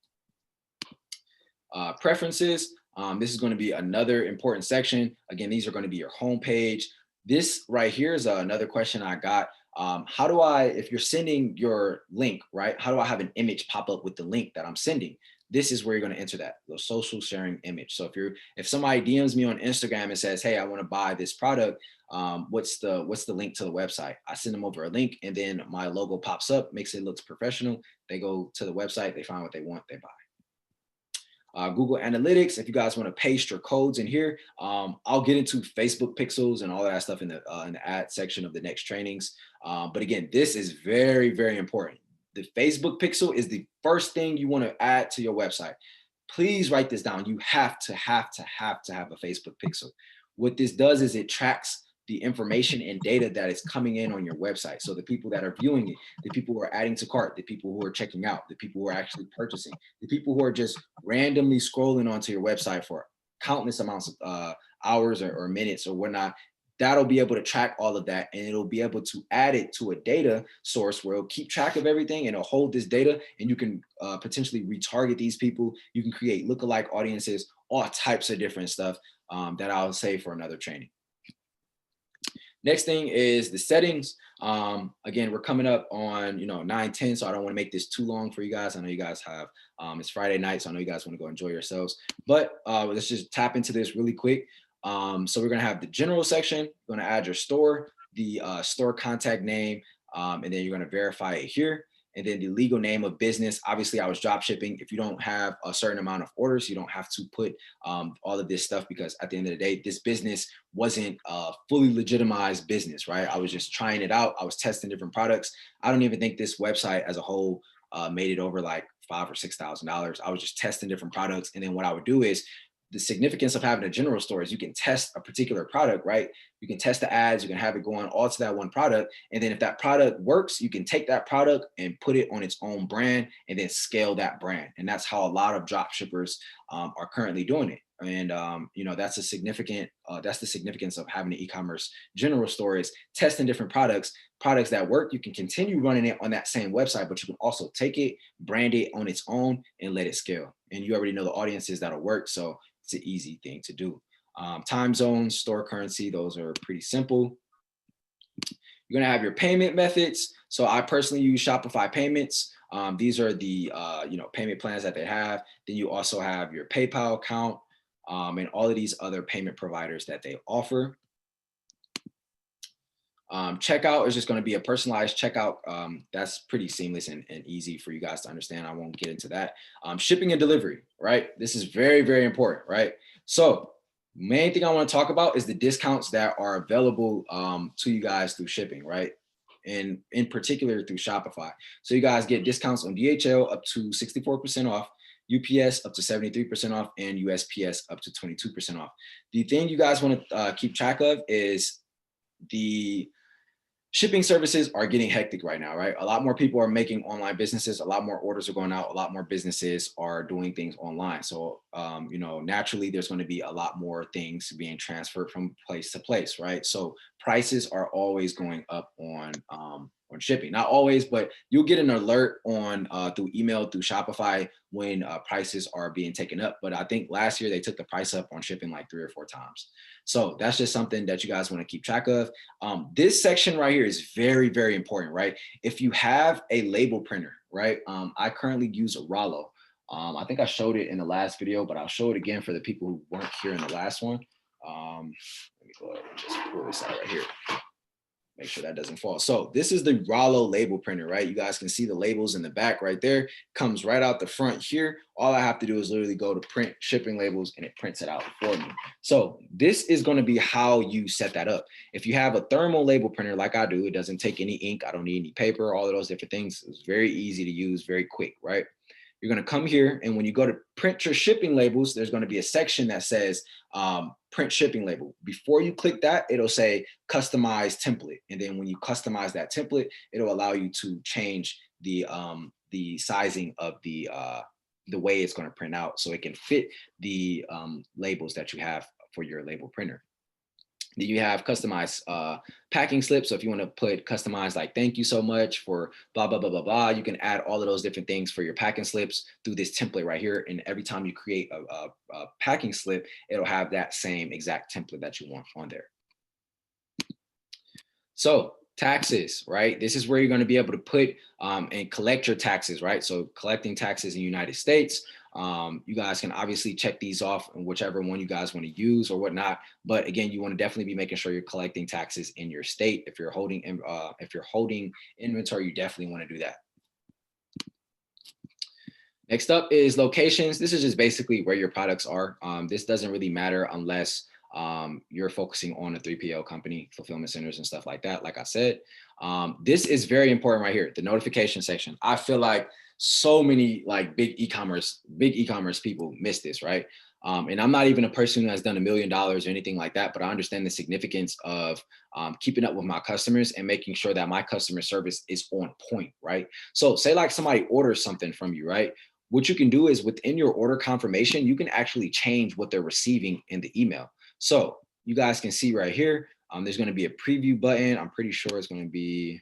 [SPEAKER 1] Preferences. This is going to be another important section. Again, these are going to be your home page. This right here is another question I got. How do I, if you're sending your link, right? How do I have an image pop up with the link that I'm sending? This is where you're going to enter that, the social sharing image. So if somebody DMs me on Instagram and says, hey, I want to buy this product, what's the link to the website? I send them over a link, and then my logo pops up, makes it look professional. They go to the website, they find what they want, they buy. Google Analytics, if you guys want to paste your codes in here, I'll get into Facebook pixels and all that stuff in the ad section of the next trainings. But again, this is very, very important. The Facebook pixel is the first thing you want to add to your website. Please write this down. You have to have a Facebook pixel. What this does is it tracks the information and data that is coming in on your website. So the people that are viewing it, the people who are adding to cart, the people who are checking out, the people who are actually purchasing, the people who are just randomly scrolling onto your website for countless amounts of hours or minutes or whatnot, that'll be able to track all of that, and it'll be able to add it to a data source where it'll keep track of everything, and it'll hold this data, and you can potentially retarget these people. You can create lookalike audiences, all types of different stuff that I'll say for another training. Next thing is the settings. Again, we're coming up on 9:10, so I don't want to make this too long for you guys. I know you guys have it's Friday night, so I know you guys want to go enjoy yourselves. But let's just tap into this really quick. So we're gonna have the general section. You're gonna add your store, the store contact name, and then you're gonna verify it here. And then the legal name of business. Obviously, I was drop shipping. If you don't have a certain amount of orders, you don't have to put all of this stuff, because at the end of the day, this business wasn't a fully legitimized business, right? I was just trying it out. I was testing different products. I don't even think this website as a whole made it over like $5,000 or $6,000. I was just testing different products. And then what I would do is, the significance of having a general store is you can test a particular product, right? You can test the ads, you can have it going all to that one product. And then if that product works, you can take that product and put it on its own brand and then scale that brand. And that's how a lot of drop shippers are currently doing it. And that's the significance of having an e-commerce general store, is testing different products that work. You can continue running it on that same website, but you can also take it, brand it on its own, and let it scale. And you already know the audiences that'll work. So it's an easy thing to do. Time zones, store currency, those are pretty simple. You're gonna have your payment methods. So I personally use Shopify payments. These are the payment plans that they have. Then you also have your PayPal account and all of these other payment providers that they offer. Checkout is just going to be a personalized checkout. That's pretty seamless and easy for you guys to understand. I won't get into that. Shipping and delivery, right? This is very, very important, right? So main thing I want to talk about is the discounts that are available to you guys through shipping, right? And in particular through Shopify. So you guys get discounts on DHL up to 64% off, UPS up to 73% off, and USPS up to 22% off. The thing you guys want to keep track of is the shipping services are getting hectic right now, right? A lot more people are making online businesses. A lot more orders are going out. A lot more businesses are doing things online. So, naturally, there's going to be a lot more things being transferred from place to place, right? So prices are always going up on shipping. Not always, but you'll get an alert on through email, through Shopify when prices are being taken up. But I think last year they took the price up on shipping like 3 or 4 times. So that's just something that you guys want to keep track of. This section right here is very, very important, right? If you have a label printer, right? I currently use a Rollo. I think I showed it in the last video, but I'll show it again for the people who weren't here in the last one. Let me go ahead and just pull this out right here. Make sure that doesn't fall. So this is the Rollo label printer, right? You guys can see the labels in the back right there. Comes right out the front here. All I have to do is literally go to print shipping labels and it prints it out for me. So this is going to be how you set that up. If you have a thermal label printer like I do, it doesn't take any ink. I don't need any paper, all of those different things. It's very easy to use, very quick, right? You're going to come here, and when you go to print your shipping labels, there's going to be a section that says print shipping label. Before you click that, it'll say customize template. And then when you customize that template, it'll allow you to change the sizing of the way it's going to print out so it can fit the labels that you have for your label printer. Then you have customized packing slips. So if you want to put customized, like, thank you so much for blah, blah, blah, blah, blah, you can add all of those different things for your packing slips through this template right here. And every time you create a packing slip, it'll have that same exact template that you want on there. So taxes, right? This is where you're going to be able to put and collect your taxes, right? So collecting taxes in the United States. You guys can obviously check these off in whichever one you guys want to use or whatnot. But again, you want to definitely be making sure you're collecting taxes in your state. If you're holding inventory, you definitely want to do that. Next up is locations. This is just basically where your products are. This doesn't really matter unless you're focusing on a 3PL company, fulfillment centers and stuff like that. Like I said, this is very important right here, the notification section. I feel like so many like big e-commerce people miss this, right? And I'm not even a person who has done $1 million or anything like that, but I understand the significance of keeping up with my customers and making sure that my customer service is on point, right? So say like somebody orders something from you, right? What you can do is within your order confirmation, you can actually change what they're receiving in the email. So you guys can see right here, there's going to be a preview button. I'm pretty sure it's going to be,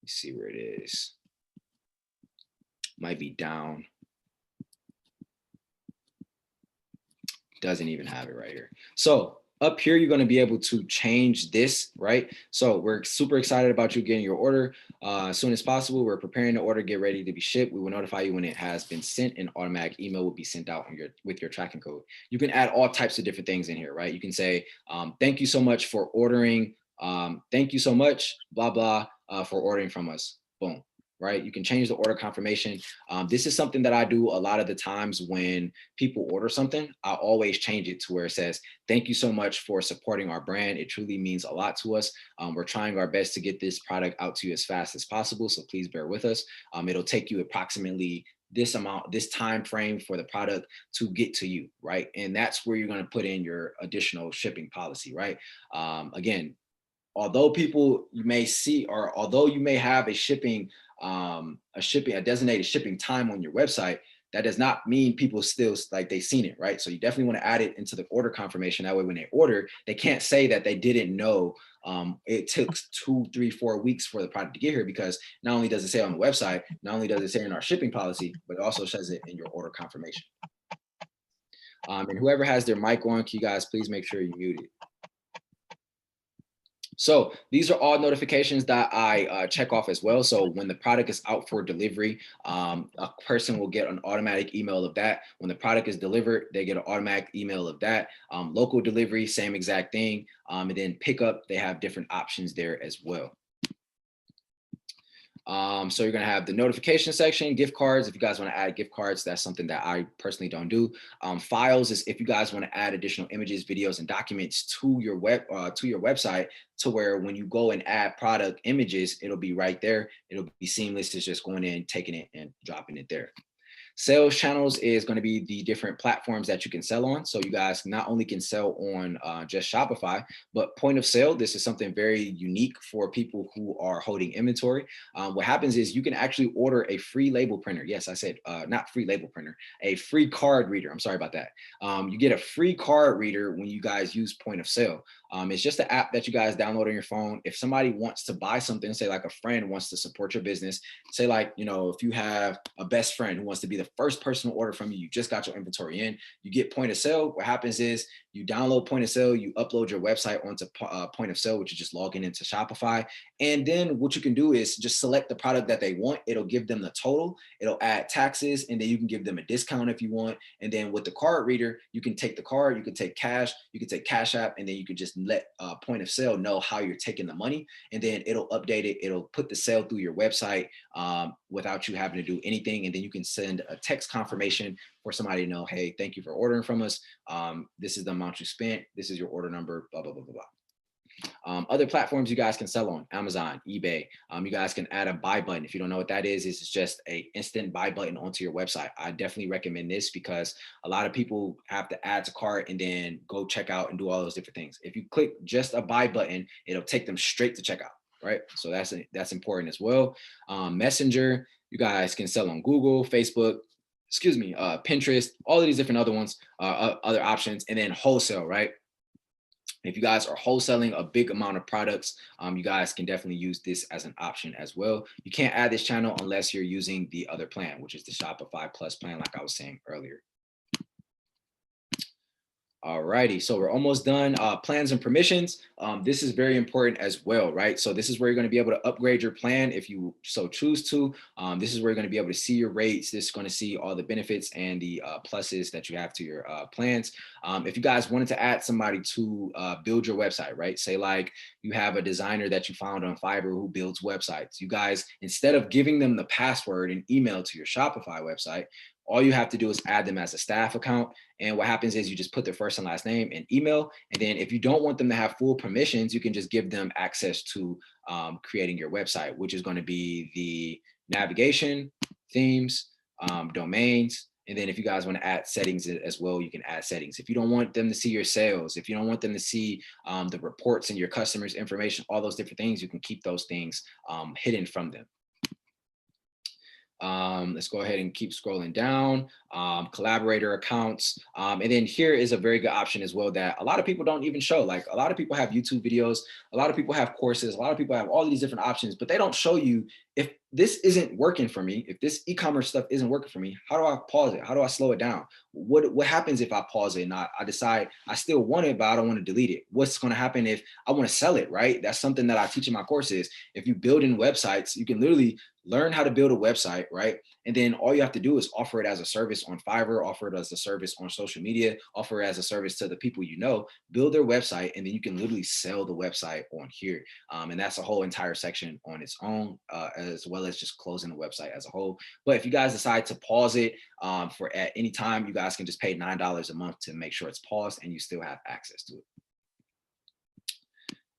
[SPEAKER 1] let's see where it is. Might be down. Doesn't even have it right here. So up here, you're going to be able to change this, right? So we're super excited about you getting your order as soon as possible. We're preparing the order, get ready to be shipped. We will notify you when it has been sent, and automatic email will be sent out with your tracking code. You can add all types of different things in here, right? You can say, thank you so much for ordering. Thank you so much, blah, blah, for ordering from us. Boom. Right? You can change the order confirmation. This is something that I do a lot of the times when people order something. I always change it to where it says, thank you so much for supporting our brand. It truly means a lot to us. We're trying our best to get this product out to you as fast as possible. So please bear with us. It'll take you approximately this time frame for the product to get to you, right? And that's where you're going to put in your additional shipping policy, right? Again, although you may have a designated shipping time on your website, that does not mean people still like they've seen it, right? So you definitely want to add it into the order confirmation. That way, when they order, they can't say that they didn't know it took 2, 3, 4 weeks for the product to get here, because not only does it say on the website, not only does it say in our shipping policy, but it also says it in your order confirmation. And whoever has their mic on, can you guys please make sure you mute it? So these are all notifications that I check off as well. So when the product is out for delivery, a person will get an automatic email of that. When the product is delivered, they get an automatic email of that. Local delivery, same exact thing. And then pickup, they have different options there as well. So you're gonna have the notification section, gift cards. If you guys want to add gift cards, that's something that I personally don't do. Files is if you guys want to add additional images, videos, and documents to your website, to where when you go and add product images, it'll be right there. It'll be seamless. It's just going in, taking it, and dropping it there. Sales channels is going to be the different platforms that you can sell on. So you guys not only can sell on just Shopify, but point of sale. This is something very unique for people who are holding inventory. What happens is you can actually order a free label printer. Yes, I said not free label printer, a free card reader. I'm sorry about that. You get a free card reader when you guys use point of sale. It's just an app that you guys download on your phone. If somebody wants to buy something, say like a friend wants to support your business, say like, if you have a best friend who wants to be the first person to order from you, you just got your inventory in, you get point of sale. What happens is you download point of sale, you upload your website onto point of sale, which is just logging into Shopify. And then what you can do is just select the product that they want. It'll give them the total, it'll add taxes, and then you can give them a discount if you want. And then with the card reader, you can take the card, you can take cash, you can take Cash App, and then you can just let point of sale know how you're taking the money. And then it'll update it. It'll put the sale through your website without you having to do anything. And then you can send a text confirmation for somebody to know, hey, thank you for ordering from us. This is the amount you spent. This is your order number, blah, blah, blah, blah, blah. Other platforms you guys can sell on: Amazon, eBay. You guys can add a buy button. If you don't know what that is, it's just a instant buy button onto your website. I definitely recommend this because a lot of people have to add to cart and then go check out and do all those different things. If you click just a buy button, it'll take them straight to checkout, right? So that's important as well. Messenger, you guys can sell on Google, Facebook, Pinterest, all of these different other ones, other options. And then wholesale, right? If you guys are wholesaling a big amount of products, you guys can definitely use this as an option as well. You can't add this channel unless you're using the other plan, which is the Shopify Plus plan, like I was saying earlier. Alrighty, so we're almost done. Plans and permissions. This is very important as well, right? So this is where you're going to be able to upgrade your plan if you so choose to. This is where you're going to be able to see your rates. This is going to see all the benefits and the pluses that you have to your plans. If you guys wanted to add somebody to build your website, right? Say like you have a designer that you found on Fiverr who builds websites. You guys, instead of giving them the password and email to your Shopify website, all you have to do is add them as a staff account. And what happens is you just put their first and last name and email. And then if you don't want them to have full permissions, you can just give them access to creating your website, which is going to be the navigation, themes, domains. And then if you guys want to add settings as well, you can add settings. If you don't want them to see your sales, if you don't want them to see the reports and your customers' information, all those different things, you can keep those things hidden from them. Let's go ahead and keep scrolling down. Collaborator accounts. And then here is a very good option as well that a lot of people don't even show. Like a lot of people have YouTube videos, a lot of people have courses, a lot of people have all these different options, but they don't show you if this isn't working for me, if this e-commerce stuff isn't working for me, how do I pause it? How do I slow it down? What happens if I pause it and I decide I still want it, but I don't want to delete it? What's going to happen if I want to sell it, right? That's something that I teach in my courses. If you build in websites, you can literally learn how to build a website, right? And then all you have to do is offer it as a service on Fiverr, offer it as a service on social media, offer it as a service to the people you know, build their website, and then you can literally sell the website on here. And that's a whole entire section on its own, as well as just closing the website as a whole. But if you guys decide to pause it for at any time, you guys can just pay $9 a month to make sure it's paused and you still have access to it.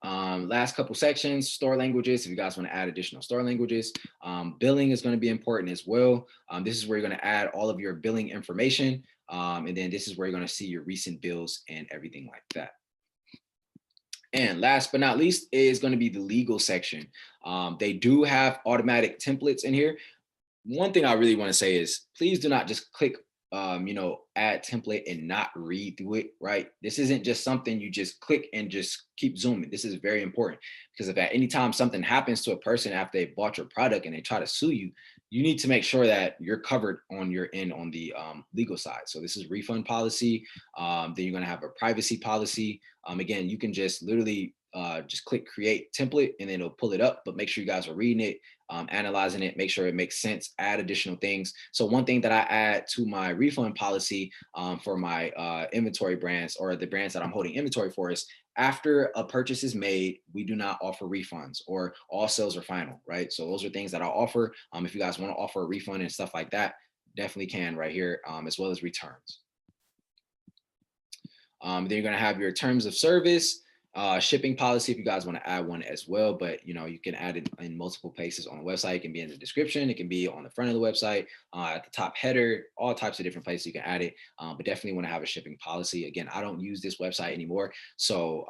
[SPEAKER 1] Last couple sections, store languages. If you guys want to add additional store languages, billing is going to be important as well. This is where you're going to add all of your billing information. And then this is where you're going to see your recent bills and everything like that. And last but not least is going to be the legal section. They do have automatic templates in here. One thing I really want to say is please do not just click add template and not read through it, right? This isn't just something you just click and just keep zooming. This is very important because if at any time something happens to a person after they bought your product and they try to sue you, you need to make sure that you're covered on your end on the legal side. So this is refund policy. Then you're going to have a privacy policy. Again, you can just literally just click create template and then it'll pull it up. But make sure you guys are reading it, analyzing it, make sure it makes sense, add additional things. So one thing that I add to my refund policy for my inventory brands or the brands that I'm holding inventory for is after a purchase is made, we do not offer refunds or all sales are final, right? So those are things that I'll offer. If you guys want to offer a refund and stuff like that, definitely can right here, as well as returns. Then you're going to have your terms of service, shipping policy if you guys want to add one as well. But you can add it in multiple places on the website. It can be in the description, it can be on the front of the website, at the top header, all types of different places you can add it. But definitely want to have a shipping policy. Again, I don't use this website anymore, so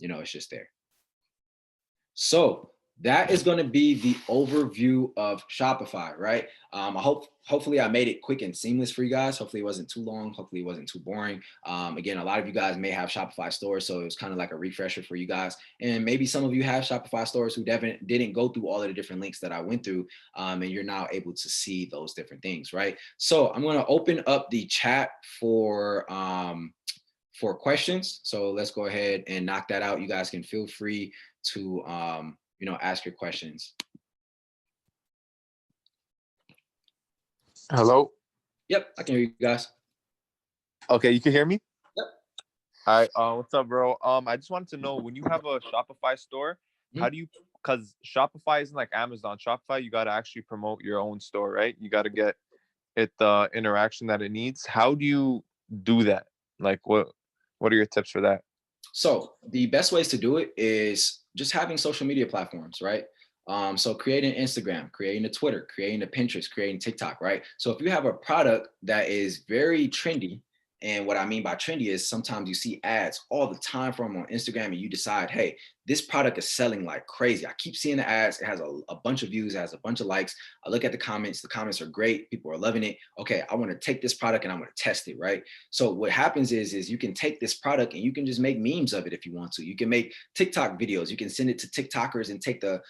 [SPEAKER 1] it's just there. So that is going to be the overview of Shopify, right? Hopefully I made it quick and seamless for you guys. Hopefully it wasn't too long. Hopefully it wasn't too boring. Again, a lot of you guys may have Shopify stores, so it was kind of like a refresher for you guys. And maybe some of you have Shopify stores who didn't go through all of the different links that I went through, and you're now able to see those different things, right? So I'm going to open up the chat for questions. So let's go ahead and knock that out. You guys can feel free to ask your questions.
[SPEAKER 2] Hello.
[SPEAKER 1] Yep, I can hear you guys.
[SPEAKER 2] Okay, you can hear me?
[SPEAKER 1] Yep.
[SPEAKER 2] All right. What's up, bro? I just wanted to know, when you have a Shopify store, how do you, because Shopify isn't like Amazon. Shopify, you got to actually promote your own store, right? You got to get it the interaction that it needs. How do you do that? Like, what are your tips for that?
[SPEAKER 1] So the best ways to do it is just having social media platforms, right? So creating Instagram, creating a Twitter, creating a Pinterest, creating TikTok, right? So if you have a product that is very trendy, and what I mean by trendy is sometimes you see ads all the time from on Instagram and you decide, hey, this product is selling like crazy. I keep seeing the ads. It has a bunch of views, it has a bunch of likes. I look at the comments. The comments are great. People are loving it. Okay, I want to take this product and I want to test it, right? So what happens is you can take this product and you can just make memes of it if you want to. You can make TikTok videos. You can send it to TikTokers and take the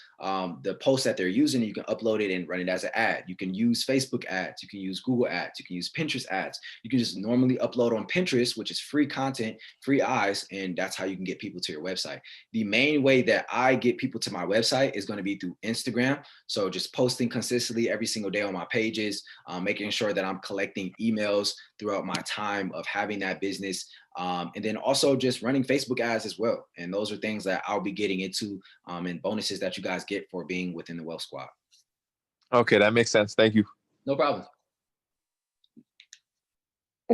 [SPEAKER 1] post that they're using. You can upload it and run it as an ad. You can use Facebook ads. You can use Google ads. You can use Pinterest ads. You can just normally upload on Pinterest, which is free content, free eyes, and that's how you can get people to your website. The main way that I get people to my website is going to be through Instagram. So just posting consistently every single day on my pages, making sure that I'm collecting emails throughout my time of having that business. And then also just running Facebook ads as well. And those are things that I'll be getting into, and bonuses that you guys get for being within the Wealth Squad.
[SPEAKER 2] Okay, that makes sense. Thank you.
[SPEAKER 1] No problem.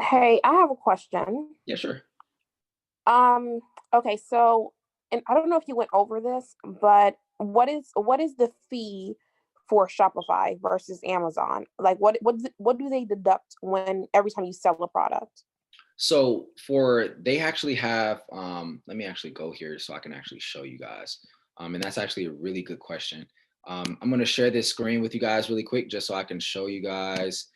[SPEAKER 3] Hey, I have a question.
[SPEAKER 1] Yeah, sure.
[SPEAKER 3] Okay, so, and I don't know if you went over this, but what is the fee for Shopify versus Amazon? Like, what do they deduct every time you sell a product?
[SPEAKER 1] So they actually have, let me actually go here so I can actually show you guys. And that's actually a really good question. I'm going to share this screen with you guys really quick, just so I can show you guys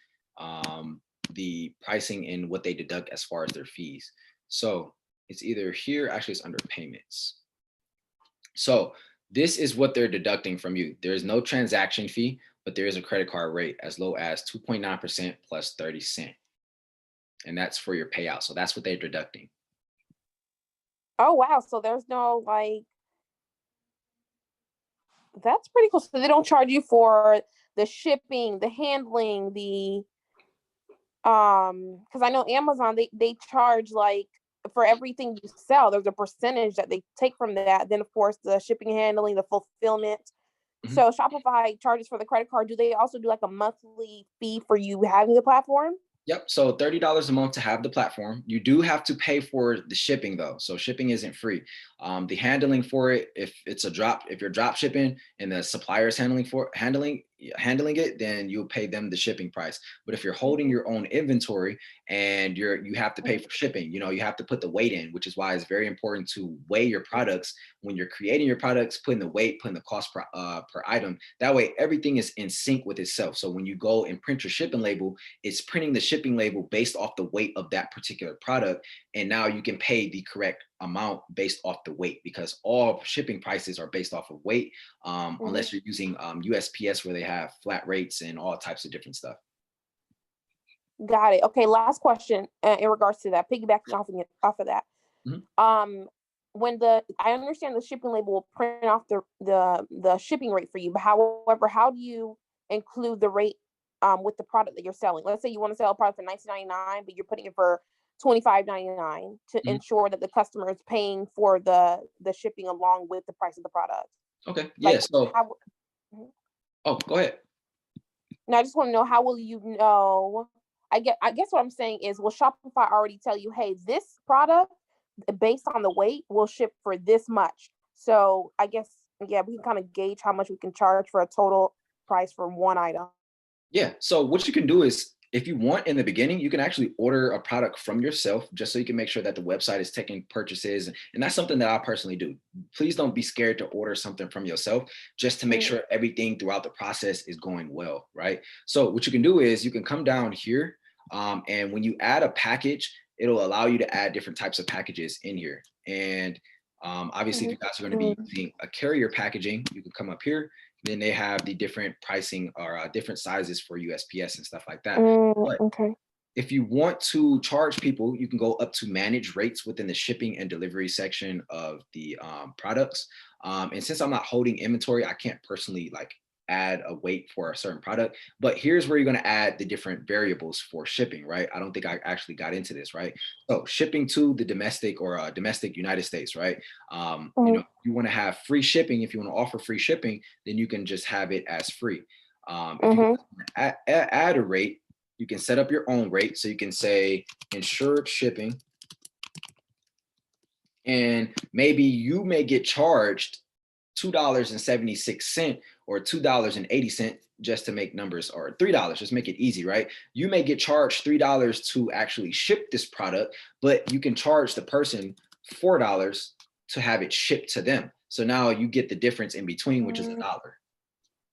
[SPEAKER 1] the pricing and what they deduct as far as their fees. So it's either here, actually it's under payments. So this is what they're deducting from you. There is no transaction fee, but there is a credit card rate as low as 2.9% plus 30 cents. And that's for your payout. So that's what they're deducting.
[SPEAKER 3] Oh, wow. So there's no that's pretty cool. So they don't charge you for the shipping, the handling, because I know Amazon, they charge for everything you sell, there's a percentage that they take from that. Then of course the shipping and handling, the fulfillment. Mm-hmm. So Shopify charges for the credit card. Do they also do like a monthly fee for you having the platform?
[SPEAKER 1] Yep. So $30 a month to have the platform. You do have to pay for the shipping though. So shipping isn't free. The handling for it, if you're drop shipping and the supplier is handling it, then you'll pay them the shipping price. But if you're holding your own inventory and you have to pay for shipping, you have to put the weight in, which is why it's very important to weigh your products when you're creating your products, putting the weight, putting the cost per item. That way everything is in sync with itself. So when you go and print your shipping label, it's printing the shipping label based off the weight of that particular product. And now you can pay the correct amount based off the weight, because all shipping prices are based off of weight, unless you're using USPS, where they have flat rates and all types of different stuff.
[SPEAKER 3] Got it. Okay, last question in regards to that, piggybacking off of that. Mm-hmm. I understand the shipping label will print off the shipping rate for you, but however, how do you include the rate with the product that you're selling? Let's say you want to sell a product for $19.99, but you're putting it for $25.99 to ensure that the customer is paying for the shipping along with the price of the product.
[SPEAKER 1] Okay. Yeah.
[SPEAKER 3] Like,
[SPEAKER 1] So, oh, go ahead.
[SPEAKER 3] Now, I just want to know, how will you know? I guess what I'm saying is, will Shopify already tell you, hey, this product based on the weight will ship for this much? So I guess, yeah, we can kind of gauge how much we can charge for a total price for one item.
[SPEAKER 1] Yeah. So what you can do is, if you want in the beginning, you can actually order a product from yourself just so you can make sure that the website is taking purchases. And that's something that I personally do. Please don't be scared to order something from yourself just to make sure everything throughout the process is going well, right? So what you can do is you can come down here, and when you add a package, it'll allow you to add different types of packages in here. And obviously, if you guys are going to be using a carrier packaging, you can come up here. Then they have the different pricing or different sizes for USPS and stuff like that. But if you want to charge people, you can go up to manage rates within the shipping and delivery section of the products. And since I'm not holding inventory, I can't personally like add a weight for a certain product. But here's where you're going to add the different variables for shipping, right? I don't think I actually got into this, right? So shipping to the domestic or domestic United States, right? You know, if you want to have free shipping, if you want to offer free shipping, then you can just have it as free. If you add a rate, you can set up your own rate. So you can say insured shipping, and maybe you may get charged $2.76 or $2.80 just to make numbers, or $3, just make it easy, right? You may get charged $3 to actually ship this product, but you can charge the person $4 to have it shipped to them. So now you get the difference in between, which is $1.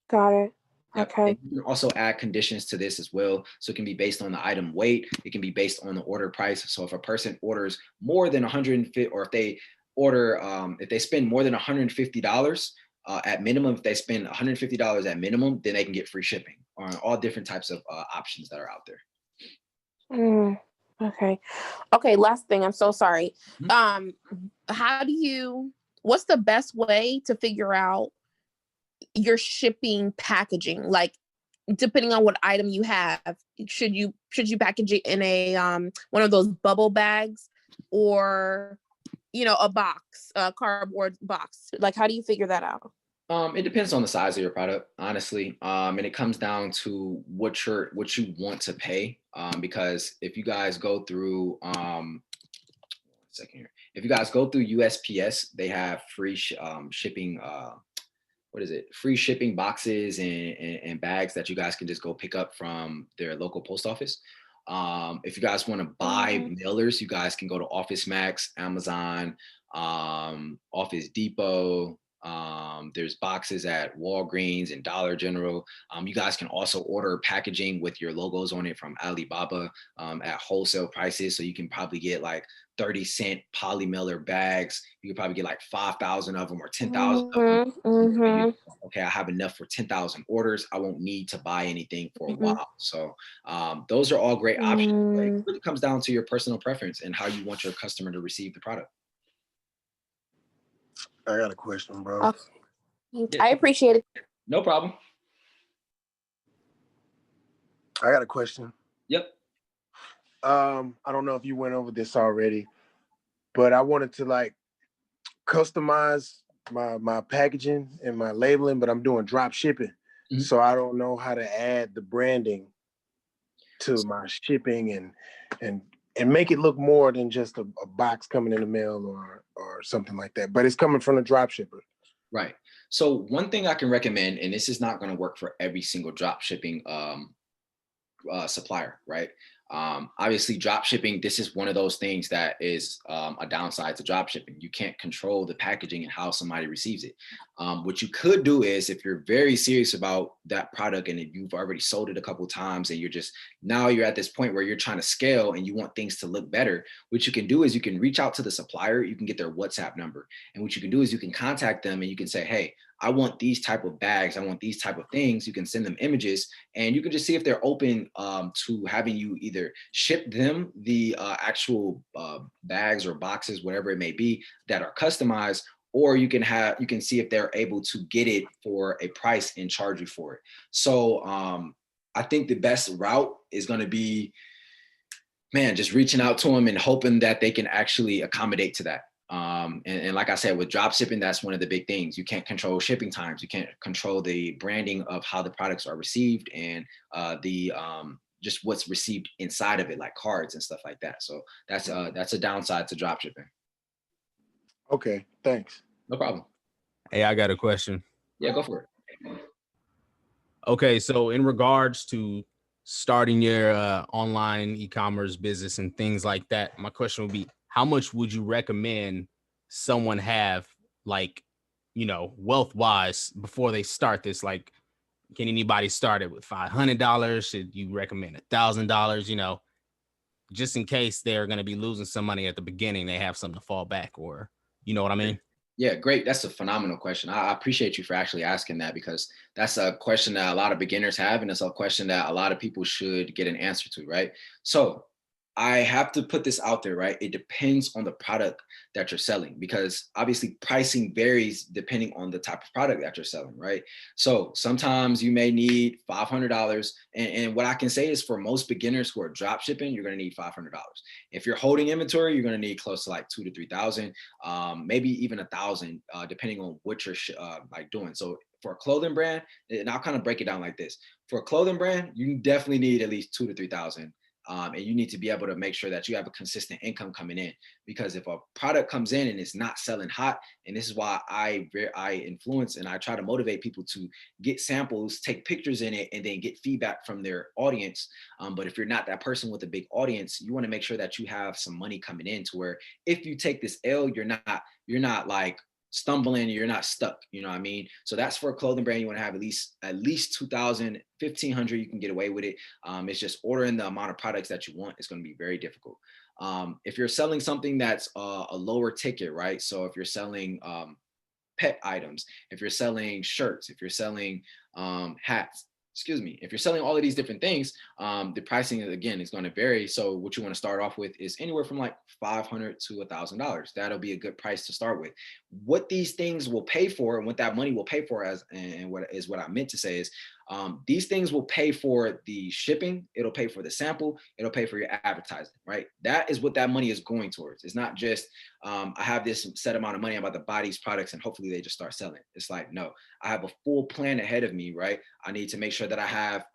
[SPEAKER 3] Got it.
[SPEAKER 1] Yep.
[SPEAKER 3] Okay.
[SPEAKER 1] And you can also add conditions to this as well. So it can be based on the item weight. It can be based on the order price. So if a person orders more than 150, or if they order, if they spend more than $150 at minimum, if they spend $150 at minimum, then they can get free shipping on all different types of options that are out there.
[SPEAKER 3] Okay. Okay. Last thing. I'm so sorry. What's the best way to figure out your shipping packaging? Like, depending on what item you have, should you package it in a one of those bubble bags, or a box, a cardboard box? Like, how do you figure that out?
[SPEAKER 1] It depends on the size of your product, honestly. And it comes down to what you want to pay. Because if you guys go through if you guys go through USPS, they have free shipping. Free shipping boxes and bags that you guys can just go pick up from their local post office. If you guys want to buy mailers, you guys can go to Office Max, Amazon, Office Depot. There's boxes at Walgreens and Dollar General. You guys can also order packaging with your logos on it from Alibaba at wholesale prices. So you can probably get like 30-cent poly mailer bags. You could probably get like 5,000 of them or 10,000 of them. Okay, I have enough for 10,000 orders. I won't need to buy anything for a while. So those are all great options. But it really comes down to your personal preference and how you want your customer to receive the product.
[SPEAKER 4] I got a question, bro.
[SPEAKER 3] I appreciate it.
[SPEAKER 1] No problem.
[SPEAKER 4] I got a question.
[SPEAKER 1] Yep.
[SPEAKER 4] I don't know if you went over this already, but I wanted to like customize my packaging and my labeling, but I'm doing drop shipping. So I don't know how to add the branding to my shipping and make it look more than just a box coming in the mail or something like that. But it's coming from a drop shipper.
[SPEAKER 1] Right. So one thing I can recommend, and this is not going to work for every single drop shipping supplier, right? Obviously, drop shipping, this is one of those things that is a downside to drop shipping. You can't control the packaging and how somebody receives it. What you could do is, if you're very serious about that product and if you've already sold it a couple of times and you're at this point where you're trying to scale and you want things to look better, what you can do is you can reach out to the supplier, you can get their WhatsApp number. And what you can do is you can contact them and you can say, hey, I want these type of bags, I want these type of things, you can send them images, and you can just see if they're open to having you either ship them the actual bags or boxes, whatever it may be, that are customized, or you can see if they're able to get it for a price and charge you for it. So I think the best route is going to be, man, just reaching out to them and hoping that they can actually accommodate to that. And like I said, with drop shipping, that's one of the big things. You can't control shipping times. You can't control the branding of how the products are received, and the just what's received inside of it, like cards and stuff like that. So that's a downside to drop shipping.
[SPEAKER 4] Okay, thanks.
[SPEAKER 1] No problem.
[SPEAKER 5] Hey, I got a question.
[SPEAKER 1] Yeah, go for it.
[SPEAKER 5] Okay, so in regards to starting your online e-commerce business and things like that, my question would be, how much would you recommend someone have, like, wealth-wise before they start this? Like, can anybody start it with $500? Should you recommend $1,000? Just in case they're going to be losing some money at the beginning, they have something to fall back, or you know what I mean?
[SPEAKER 1] Yeah, great. That's a phenomenal question. I appreciate you for actually asking that, because that's a question that a lot of beginners have, and it's a question that a lot of people should get an answer to, right? So I have to put this out there, right? It depends on the product that you're selling, because obviously pricing varies depending on the type of product that you're selling, right? So sometimes you may need $500. And what I can say is, for most beginners who are drop shipping, you're going to need $500. If you're holding inventory, you're going to need close to like 2,000 to 3,000, maybe even 1,000, depending on what you're like doing. So for a clothing brand, and I'll kind of break it down like this: for a clothing brand, you definitely need at least 2,000 to 3,000. And you need to be able to make sure that you have a consistent income coming in, because if a product comes in and it's not selling hot, and this is why I influence and I try to motivate people to get samples, take pictures in it, and then get feedback from their audience. But if you're not that person with a big audience, you want to make sure that you have some money coming in, to where if you take this L, you're not like stumbling, you're not stuck, you know what I mean? So that's for a clothing brand. You want to have at least 2,000, 1,500, you can get away with it. It's just ordering the amount of products that you want. It's going to be very difficult. If you're selling something that's a lower ticket, right? So if you're selling pet items, if you're selling shirts, if you're selling hats, if you're selling all of these different things, the pricing again is going to vary. So what you want to start off with is anywhere from like $500 to $1,000. That'll be a good price to start with. What these things will pay for, and what that money will pay for, what I meant to say is, these things will pay for the shipping. It'll pay for the sample. It'll pay for your advertising, right? That is what that money is going towards. It's not just, I have this set amount of money, I'm about to buy these products and hopefully they just start selling. It's like, no, I have a full plan ahead of me, right? I need to make sure that I have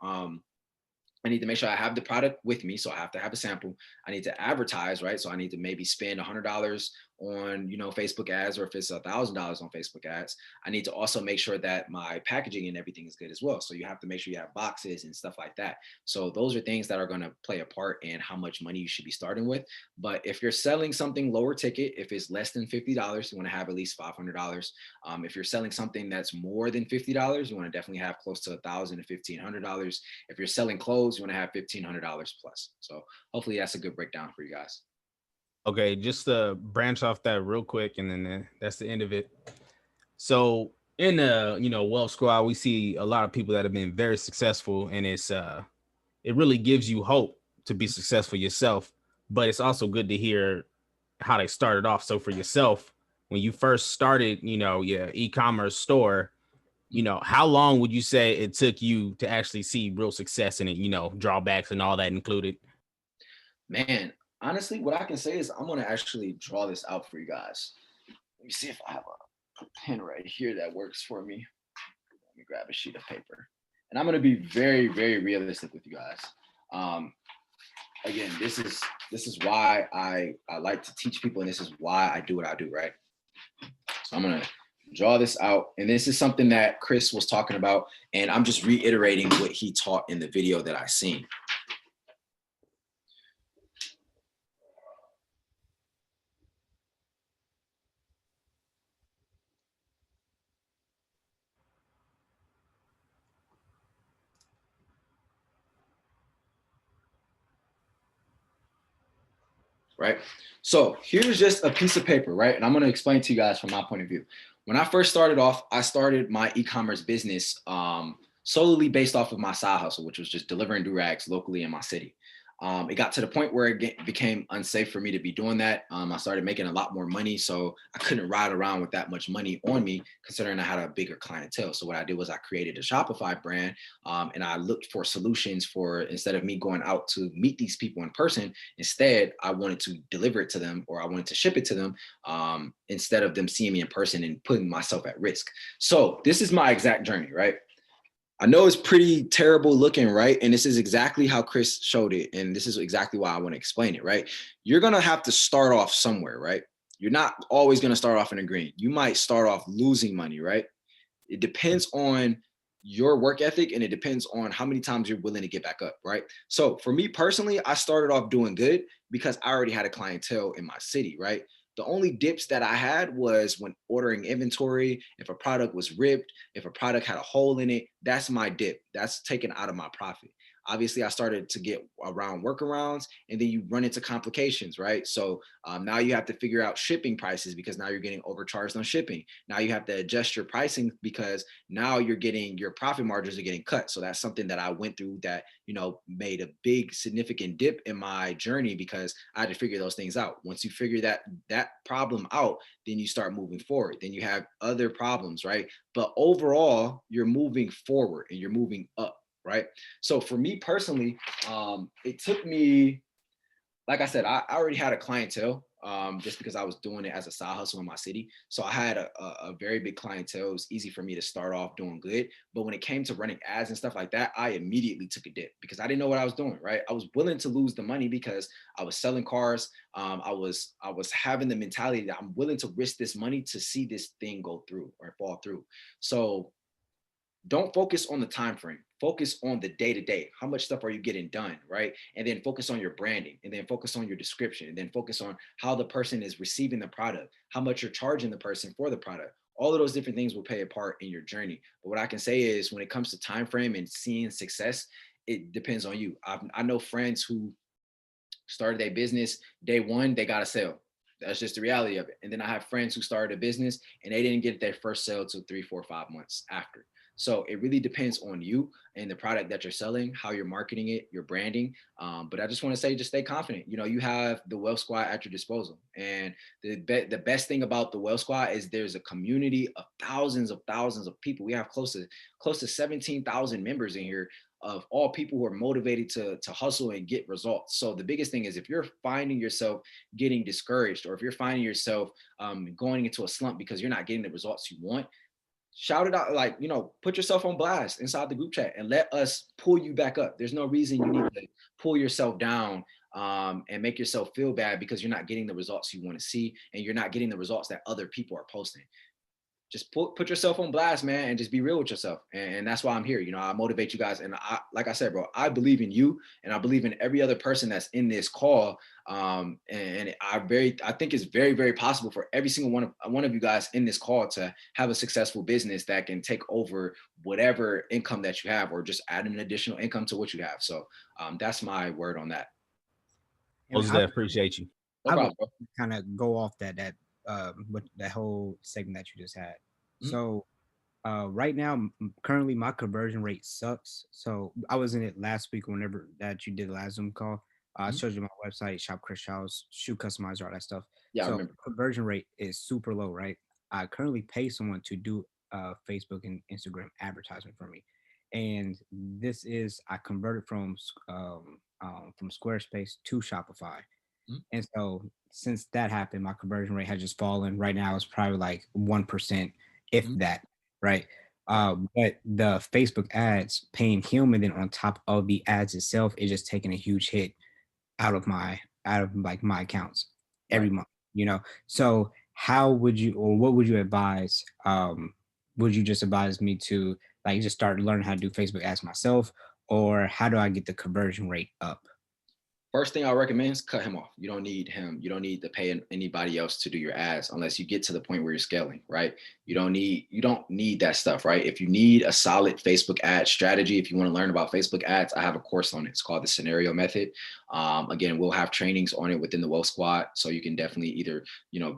[SPEAKER 1] the product with me. So I have to have a sample. I need to advertise, right? So I need to maybe spend $100 on, Facebook ads, or if it's $1,000 on Facebook ads, I need to also make sure that my packaging and everything is good as well. So you have to make sure you have boxes and stuff like that. So those are things that are going to play a part in how much money you should be starting with. But if you're selling something lower ticket, if it's less than $50, you want to have at least $500. If you're selling something that's more than $50, you want to definitely have close to $1,000 to $1,500. If you're selling clothes, you want to have $1,500 plus. So hopefully that's a good breakdown for you guys.
[SPEAKER 5] Okay, just to branch off that real quick, and then that's the end of it. So in the Wealth Squad, we see a lot of people that have been very successful, and it really gives you hope to be successful yourself. But it's also good to hear how they started off. So for yourself, when you first started, your e-commerce store, how long would you say it took you to actually see real success in it? Drawbacks and all that included.
[SPEAKER 1] Man, honestly, what I can say is, I'm going to actually draw this out for you guys. Let me see if I have a pen right here that works for me. Let me grab a sheet of paper. And I'm going to be very, very realistic with you guys. Again, this is why I like to teach people, and this is why I do what I do, right? So I'm going to draw this out. And this is something that Chris was talking about, and I'm just reiterating what he taught in the video that I seen. Right? So here's just a piece of paper, right? And I'm going to explain to you guys from my point of view. When I first started off, I started my e-commerce business solely based off of my side hustle, which was just delivering do-rags locally in my city. It got to the point where it became unsafe for me to be doing that. I started making a lot more money, so I couldn't ride around with that much money on me, considering I had a bigger clientele. So what I did was I created a Shopify brand, and I looked for solutions for, instead of me going out to meet these people in person, instead I wanted to deliver it to them, or I wanted to ship it to them, instead of them seeing me in person and putting myself at risk. So this is my exact journey, right? I know it's pretty terrible looking, right? And this is exactly how Chris showed it. And this is exactly why I want to explain it, right? You're going to have to start off somewhere, right? You're not always going to start off in the green. You might start off losing money, right? It depends on your work ethic, and it depends on how many times you're willing to get back up, right? So for me personally, I started off doing good because I already had a clientele in my city, right? The only dips that I had was when ordering inventory. If a product was ripped, if a product had a hole in it, that's my dip. That's taken out of my profit. Obviously, I started to get around workarounds, and then you run into complications, right? So now you have to figure out shipping prices, because now you're getting overcharged on shipping. Now you have to adjust your pricing, because now you're getting, your profit margins are getting cut. So that's something that I went through that, made a big significant dip in my journey, because I had to figure those things out. Once you figure that problem out, then you start moving forward. Then you have other problems, right? But overall, you're moving forward and you're moving up, right? So for me personally, it took me, like I said, I already had a clientele, just because I was doing it as a side hustle in my city. So I had a very big clientele. It was easy for me to start off doing good. But when it came to running ads and stuff like that, I immediately took a dip, because I didn't know what I was doing, right? I was willing to lose the money because I was selling cars. I was having the mentality that I'm willing to risk this money to see this thing go through or fall through. So don't focus on the time frame. Focus on the day to day. How much stuff are you getting done, right? And then focus on your branding, and then focus on your description, and then focus on how the person is receiving the product, how much you're charging the person for the product. All of those different things will play a part in your journey. But what I can say is, when it comes to time frame and seeing success, it depends on you. I know friends who started a business day one, they got a sale. That's just the reality of it. And then I have friends who started a business and they didn't get their first sale till 3, 4, 5 months after. So it really depends on you and the product that you're selling, how you're marketing it, your branding. But I just want to say, just stay confident. You have the Wealth Squad at your disposal. And the best thing about the Wealth Squad is there's a community of thousands of people. We have close to 17,000 members in here, of all people who are motivated to hustle and get results. So the biggest thing is, if you're finding yourself getting discouraged, or if you're finding yourself going into a slump because you're not getting the results you want, shout it out, like, put yourself on blast inside the group chat and let us pull you back up. There's no reason you need to pull yourself down and make yourself feel bad because you're not getting the results you want to see, and you're not getting the results that other people are posting. Just put yourself on blast, man, and just be real with yourself. And that's why I'm here. I motivate you guys. And like I said, bro, I believe in you, and I believe in every other person that's in this call. And I think it's very, very possible for every single one of you guys in this call to have a successful business that can take over whatever income that you have, or just add an additional income to what you have. So that's my word on that.
[SPEAKER 5] I appreciate you.
[SPEAKER 1] No
[SPEAKER 6] I
[SPEAKER 1] problem,
[SPEAKER 6] would kind of go off that whole segment that you just had.
[SPEAKER 1] Mhm.
[SPEAKER 6] So right now, currently my conversion rate sucks. So I was in it last week whenever that you did the last Zoom call. I
[SPEAKER 1] Mhm.
[SPEAKER 6] showed you my website, Shop Chris Childs, shoe customizer, all that stuff.
[SPEAKER 1] Yeah, I
[SPEAKER 6] So
[SPEAKER 1] remember.
[SPEAKER 6] conversion rate is super low, right? I currently pay someone to do Facebook and Instagram advertisement for me, and this is I converted from Squarespace to Shopify.
[SPEAKER 1] Mhm.
[SPEAKER 6] And so since that happened, my conversion rate has just fallen. Right now, it's probably like 1%, if
[SPEAKER 1] Mhm.
[SPEAKER 6] that, right? But the Facebook ads paying him, and then on top of the ads itself, is just taking a huge hit out of like my accounts every
[SPEAKER 1] Right.
[SPEAKER 6] month. So how would you, or what would you advise? Would you just advise me to like just start learning how to do Facebook ads myself, or how do I get the conversion rate up?
[SPEAKER 1] First thing I recommend is cut him off. You don't need him. You don't need to pay anybody else to do your ads unless you get to the point where you're scaling, right? You don't need that stuff, right? If you need a solid Facebook ad strategy, if you want to learn about Facebook ads, I have a course on it. It's called the Scenario Method. Again, we'll have trainings on it within the Wealth Squad, so you can definitely either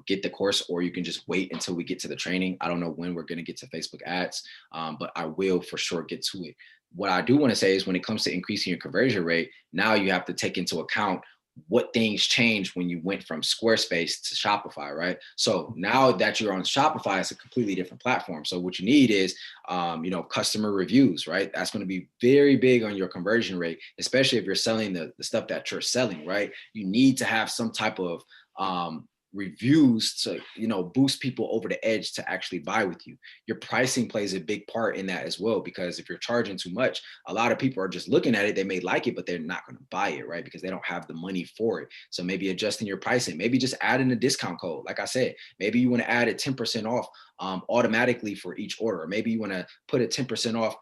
[SPEAKER 1] get the course or you can just wait until we get to the training. I don't know when we're going to get to Facebook ads, but I will for sure get to it. What I do want to say is when it comes to increasing your conversion rate, now you have to take into account what things changed when you went from Squarespace to Shopify, right? So now that you're on Shopify, it's a completely different platform. So what you need is, customer reviews, right? That's going to be very big on your conversion rate, especially if you're selling the stuff that you're selling, right? You need to have some type of reviews to boost people over the edge to actually buy with you. Your pricing plays a big part in that as well, because if you're charging too much, a lot of people are just looking at it, they may like it, but they're not going to buy it, right? Because they don't have the money for it. So maybe adjusting your pricing, maybe just adding a discount code. Like I said, maybe you want to add a 10% off automatically for each order, or maybe you want to put a 10% off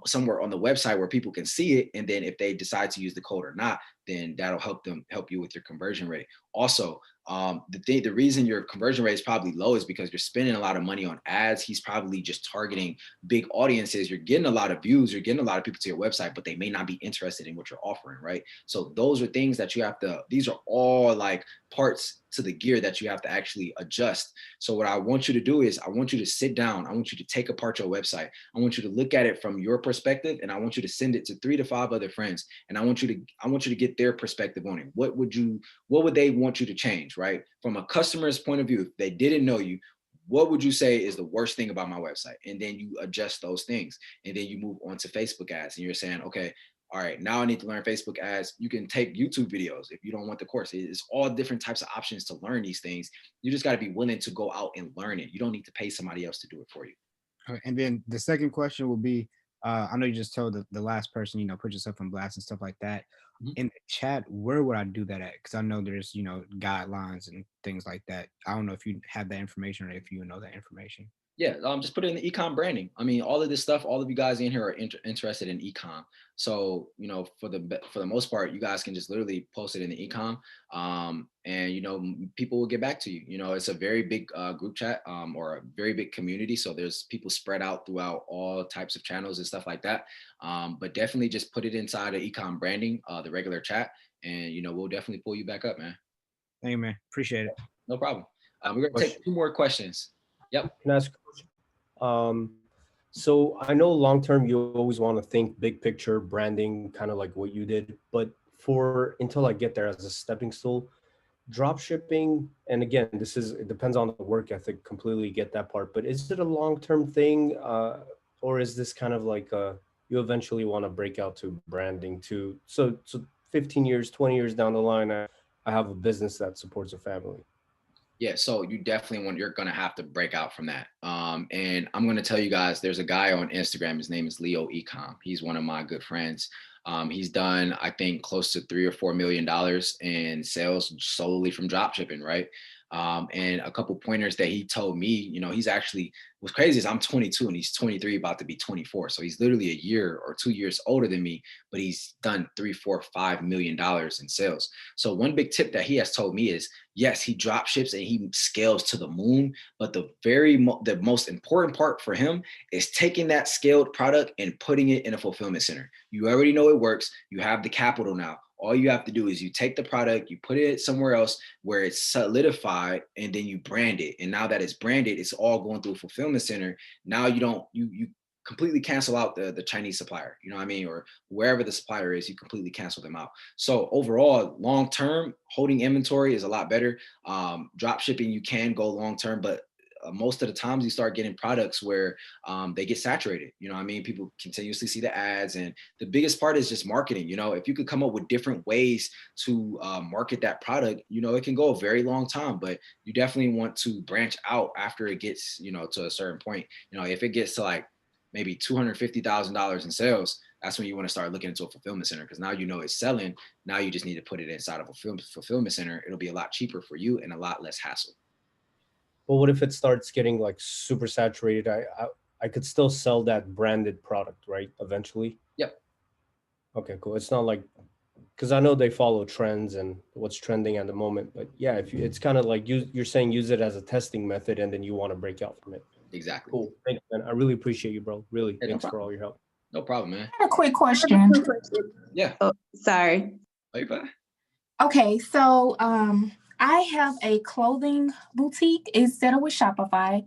[SPEAKER 1] somewhere on the website where people can see it, and then if they decide to use the code or not, then that'll help you with your conversion rate. Also, the reason your conversion rate is probably low is because you're spending a lot of money on ads. He's probably just targeting big audiences. You're getting a lot of views, you're getting a lot of people to your website, but they may not be interested in what you're offering, right? So those are things that you have to, these are all like parts to the gear that you have to actually adjust. So what I want you to do is I want you to sit down. I want you to take apart your website. I want you to look at it from your perspective, and I want you to send it to 3 to 5 other friends. And I want you to get their perspective on it. What would they want you to change, right? From a customer's point of view, if they didn't know you, what would you say is the worst thing about my website? And then you adjust those things. And then you move on to Facebook ads, and you're saying, okay, all right, now I need to learn Facebook ads. You can take YouTube videos if you don't want the course. It's all different types of options to learn these things. You just got to be willing to go out and learn it. You don't need to pay somebody else to do it for you.
[SPEAKER 6] And then the second question will be, I know you just told the last person, put yourself on blast and stuff like that.
[SPEAKER 1] Mhm.
[SPEAKER 6] In the chat, where would I do that at? Because I know there's, guidelines and things like that. I don't know if you have that information or if you know that information.
[SPEAKER 1] Yeah, just put it in the ecom branding. I mean, all of this stuff, all of you guys in here are interested in ecom. So, for the most part, you guys can just literally post it in the ecom, and people will get back to you. It's a very big group chat or a very big community. So there's people spread out throughout all types of channels and stuff like that. But definitely just put it inside of ecom branding, the regular chat, and we'll definitely pull you back up, man.
[SPEAKER 6] Thank you, man. Appreciate it.
[SPEAKER 1] No problem. We're gonna take 2 more questions. Yep.
[SPEAKER 7] Can I ask a question? So I know long term you always want to think big picture branding, kind of like what you did. But until I get there as a stepping stool, drop shipping, and again, it depends on the work ethic. Completely get that part. But is it a long term thing, or is this kind of like you eventually want to break out to branding too? So 15 years, 20 years down the line, I have a business that supports a family.
[SPEAKER 1] Yeah, so you're gonna have to break out from that. And I'm gonna tell you guys, there's a guy on Instagram. His name is Leo Ecom. He's one of my good friends. He's done, I think, close to $3 or $4 million in sales solely from drop shipping, right? And a couple pointers that he told me, he's actually, what's crazy is I'm 22 and he's 23, about to be 24. So he's literally a year or 2 years older than me, but he's done $3, $4, $5 million in sales. So one big tip that he has told me is, yes, he drop ships and he scales to the moon, but the most important part for him is taking that scaled product and putting it in a fulfillment center. You already know it works. You have the capital now. All you have to do is you take the product, you put it somewhere else where it's solidified, and then you brand it. And now that it's branded, it's all going through a fulfillment center. Now you completely cancel out the Chinese supplier, you know what I mean? Or wherever the supplier is, you completely cancel them out. So overall, long-term, holding inventory is a lot better. Drop shipping, you can go long-term, but most of the times you start getting products where they get saturated. You know what I mean? People continuously see the ads, and the biggest part is just marketing. If you could come up with different ways to market that product, it can go a very long time, but you definitely want to branch out after it gets, to a certain point. If it gets to like maybe $250,000 in sales, that's when you want to start looking into a fulfillment center, because now it's selling. Now you just need to put it inside of a fulfillment center. It'll be a lot cheaper for you and a lot less hassle.
[SPEAKER 7] But what if it starts getting like super saturated? I could still sell that branded product, right? Eventually.
[SPEAKER 1] Yep.
[SPEAKER 7] Okay, cool. It's not like because I know they follow trends and what's trending at the moment. But yeah, if you, it's kind of like you're saying use it as a testing method, and then you want to break out from it.
[SPEAKER 1] Exactly.
[SPEAKER 7] Cool. Thanks, man. I really appreciate you, bro. Really.
[SPEAKER 1] Hey, no
[SPEAKER 7] Thanks for
[SPEAKER 1] problem.
[SPEAKER 7] all your help.
[SPEAKER 1] No problem, man.
[SPEAKER 8] I have a quick question.
[SPEAKER 1] Yeah.
[SPEAKER 8] Oh, sorry.
[SPEAKER 1] Are you fine?
[SPEAKER 8] Okay, so I have a clothing boutique. It's set up with Shopify,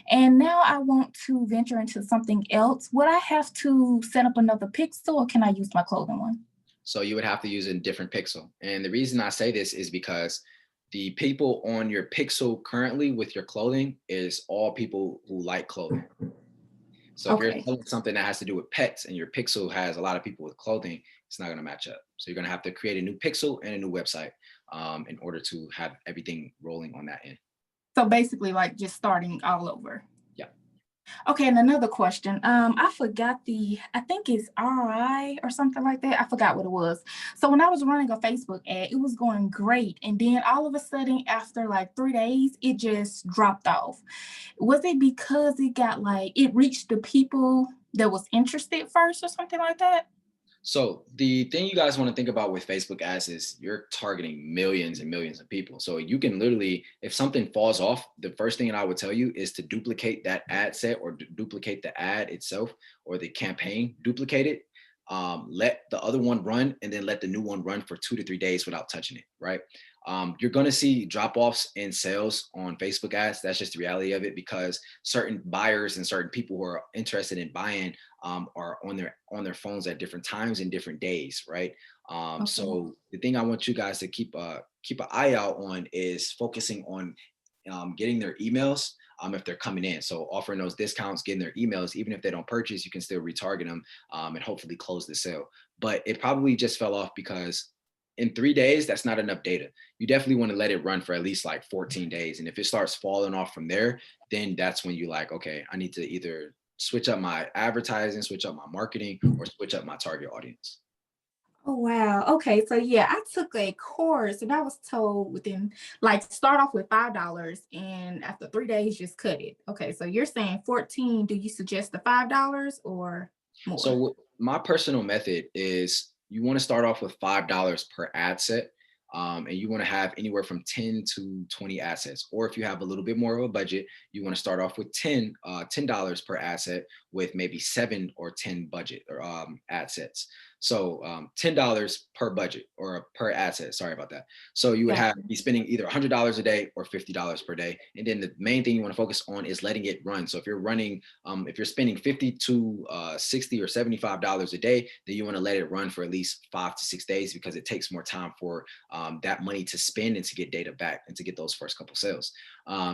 [SPEAKER 8] and now I want to venture into something else. Would I have to set up another pixel, or can I use my clothing one?
[SPEAKER 1] So you would have to use a different pixel. And the reason I say this is because the people on your pixel currently with your clothing is all people who like clothing. So if you're selling something that has to do with pets and your pixel has a lot of people with clothing, it's not going to match up. So you're going to have to create a new pixel and a new website in order to have everything rolling on that end.
[SPEAKER 8] So basically like just starting all over.
[SPEAKER 1] Yeah.
[SPEAKER 8] Okay, and another question. I forgot I think it's RI or something like that. I forgot what it was. So when I was running a Facebook ad, it was going great. And then all of a sudden, after like 3 days, it just dropped off. Was it because it reached the people that was interested first or something like that?
[SPEAKER 1] So the thing you guys want to think about with Facebook ads is you're targeting millions and millions of people. So you can literally, if something falls off, the first thing that I would tell you is to duplicate that ad set or duplicate the ad itself or the campaign, duplicate it, let the other one run and then let the new one run for 2 to 3 days without touching it, right? You're going to see drop-offs in sales on Facebook ads. That's just the reality of it because certain buyers and certain people who are interested in buying are on their phones at different times and different days, right? So the thing I want you guys to keep an eye out on is focusing on getting their emails if they're coming in. So offering those discounts, getting their emails, even if they don't purchase, you can still retarget them and hopefully close the sale. But it probably just fell off because in 3 days, that's not enough data. You definitely want to let it run for at least like 14 days. And if it starts falling off from there, then that's when you're like, okay, I need to either switch up my advertising, switch up my marketing, or switch up my target audience.
[SPEAKER 8] Oh, wow. Okay. So yeah, I took a course and I was told within start off with $5 and after 3 days, just cut it. Okay. So you're saying 14. Do you suggest the $5 or more?
[SPEAKER 1] So my personal method is you want to start off with $5 per ad set. And you want to have anywhere from 10 to 20 assets. Or if you have a little bit more of a budget, you want to start off with $10 per asset with maybe 7 or 10 budget or ad sets. So $10 per budget or per asset. Sorry about that. So you would be spending either $100 a day or $50 per day. And then the main thing you want to focus on is letting it run. So if you're running, if you're spending $50 to $60 or $75 a day, then you want to let it run for at least 5 to 6 days because it takes more time for that money to spend and to get data back and to get those first couple sales.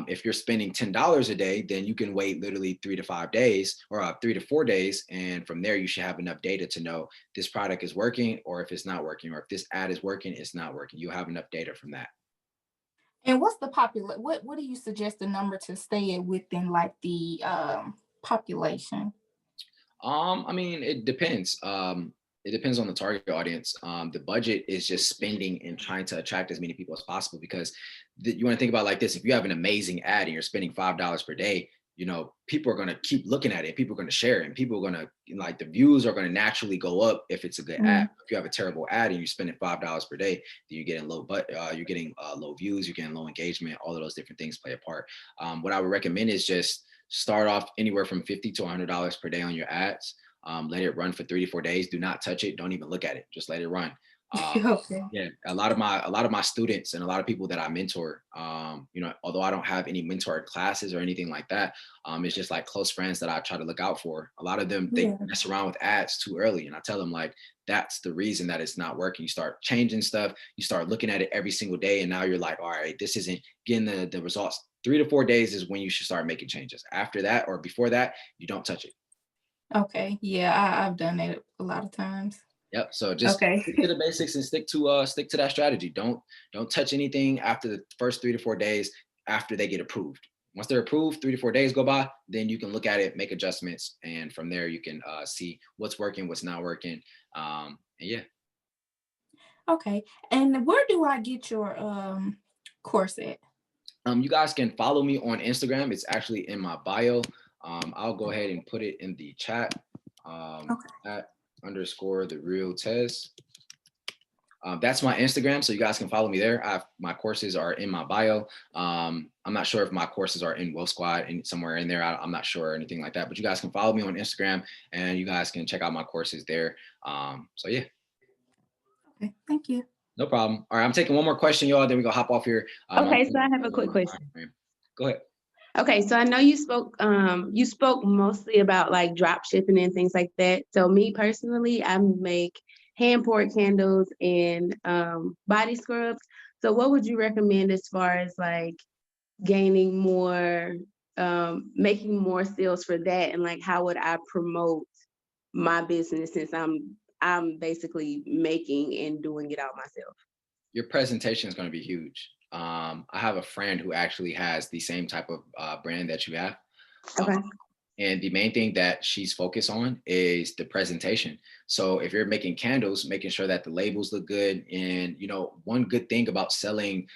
[SPEAKER 1] If you're spending $10 a day, then you can wait literally 3 to 5 days or 3 to 4 days. And from there, you should have enough data to know this product is working or if it's not working, or if this ad is working, it's not working. You have enough data from that.
[SPEAKER 8] And what's the what do you suggest the number to stay within the population?
[SPEAKER 1] I mean, it depends. It depends on the target audience. The budget is just spending and trying to attract as many people as possible because you want to think about like this. If you have an amazing ad and you're spending $5 per day, people are going to keep looking at it. People are going to share it and people are going to the views are going to naturally go up if it's a good ad. If you have a terrible ad and you're spending $5 per day, then you're getting low views, you're getting low engagement, all of those different things play a part. What I would recommend is just start off anywhere from $50 to $100 per day on your ads. Let it run for 3 to 4 days. Do not touch it. Don't even look at it. Just let it run. Yeah, a lot of my students and a lot of people that I mentor, although I don't have any mentor classes or anything like that, it's just like close friends that I try to look out for. A lot of them, they mess around with ads too early. And I tell them that's the reason that it's not working. You start changing stuff. You start looking at it every single day. And now you're like, all right, this isn't getting the results. 3 to 4 days is when you should start making changes. After that, or before that, you don't touch it.
[SPEAKER 8] Okay. Yeah, I've done it a lot of times.
[SPEAKER 1] Yep. So just stick to the basics and stick to that strategy. Don't touch anything after the first 3 to 4 days after they get approved. Once they're approved, 3 to 4 days go by, then you can look at it, make adjustments, and from there you can see what's working, what's not working. And yeah.
[SPEAKER 8] Okay. And where do I get your course at?
[SPEAKER 1] You guys can follow me on Instagram. It's actually in my bio. I'll go ahead and put it in the chat. At _ the real Tez. That's my Instagram, so you guys can follow me there. My courses are in my bio. I'm not sure if my courses are in Wealth Squad and somewhere in there. I'm not sure or anything like that, but you guys can follow me on Instagram and you guys can check out my courses there. So yeah.
[SPEAKER 8] Okay, thank you.
[SPEAKER 1] No problem. All right, I'm taking one more question, y'all. Then we go hop off here.
[SPEAKER 9] Okay, so I have a quick question.
[SPEAKER 1] Go ahead.
[SPEAKER 9] Okay, so I know you spoke mostly about like drop shipping and things like that. So me personally, I make hand poured candles and body scrubs. So what would you recommend as far as like gaining more, making more sales for that, and like how would I promote my business since I'm basically making and doing it all myself?
[SPEAKER 1] Your presentation is going to be huge. I have a friend who actually has the same type of brand that you have.
[SPEAKER 9] Okay.
[SPEAKER 1] And the main thing that she's focused on is the presentation. So if you're making candles, making sure that the labels look good. And, one good thing about selling,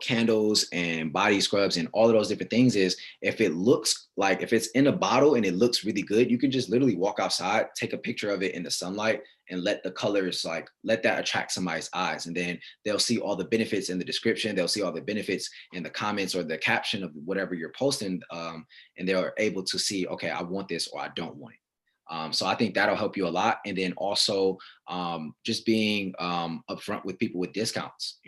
[SPEAKER 1] candles and body scrubs and all of those different things is if it's in a bottle and it looks really good, you can just literally walk outside, take a picture of it in the sunlight and let the colors, let that attract somebody's eyes. And then they'll see all the benefits in the description. They'll see all the benefits in the comments or the caption of whatever you're posting. And they're able to see, okay, I want this or I don't want it. So I think that'll help you a lot. And then also just being upfront with people with discounts,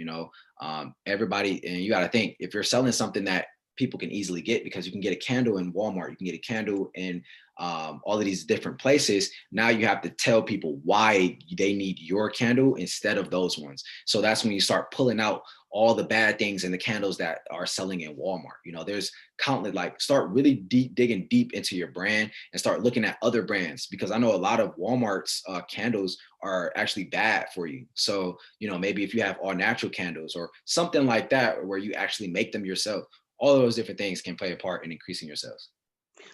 [SPEAKER 1] everybody, and you got to think if you're selling something that people can easily get, because you can get a candle in Walmart, you can get a candle in all of these different places. Now you have to tell people why they need your candle instead of those ones. So that's when you start pulling out all the bad things in the candles that are selling in Walmart. There's countless, start really digging deep into your brand and start looking at other brands, because I know a lot of Walmart's candles are actually bad for you. So, maybe if you have all natural candles or something like that, where you actually make them yourself, all of those different things can play a part in increasing your sales.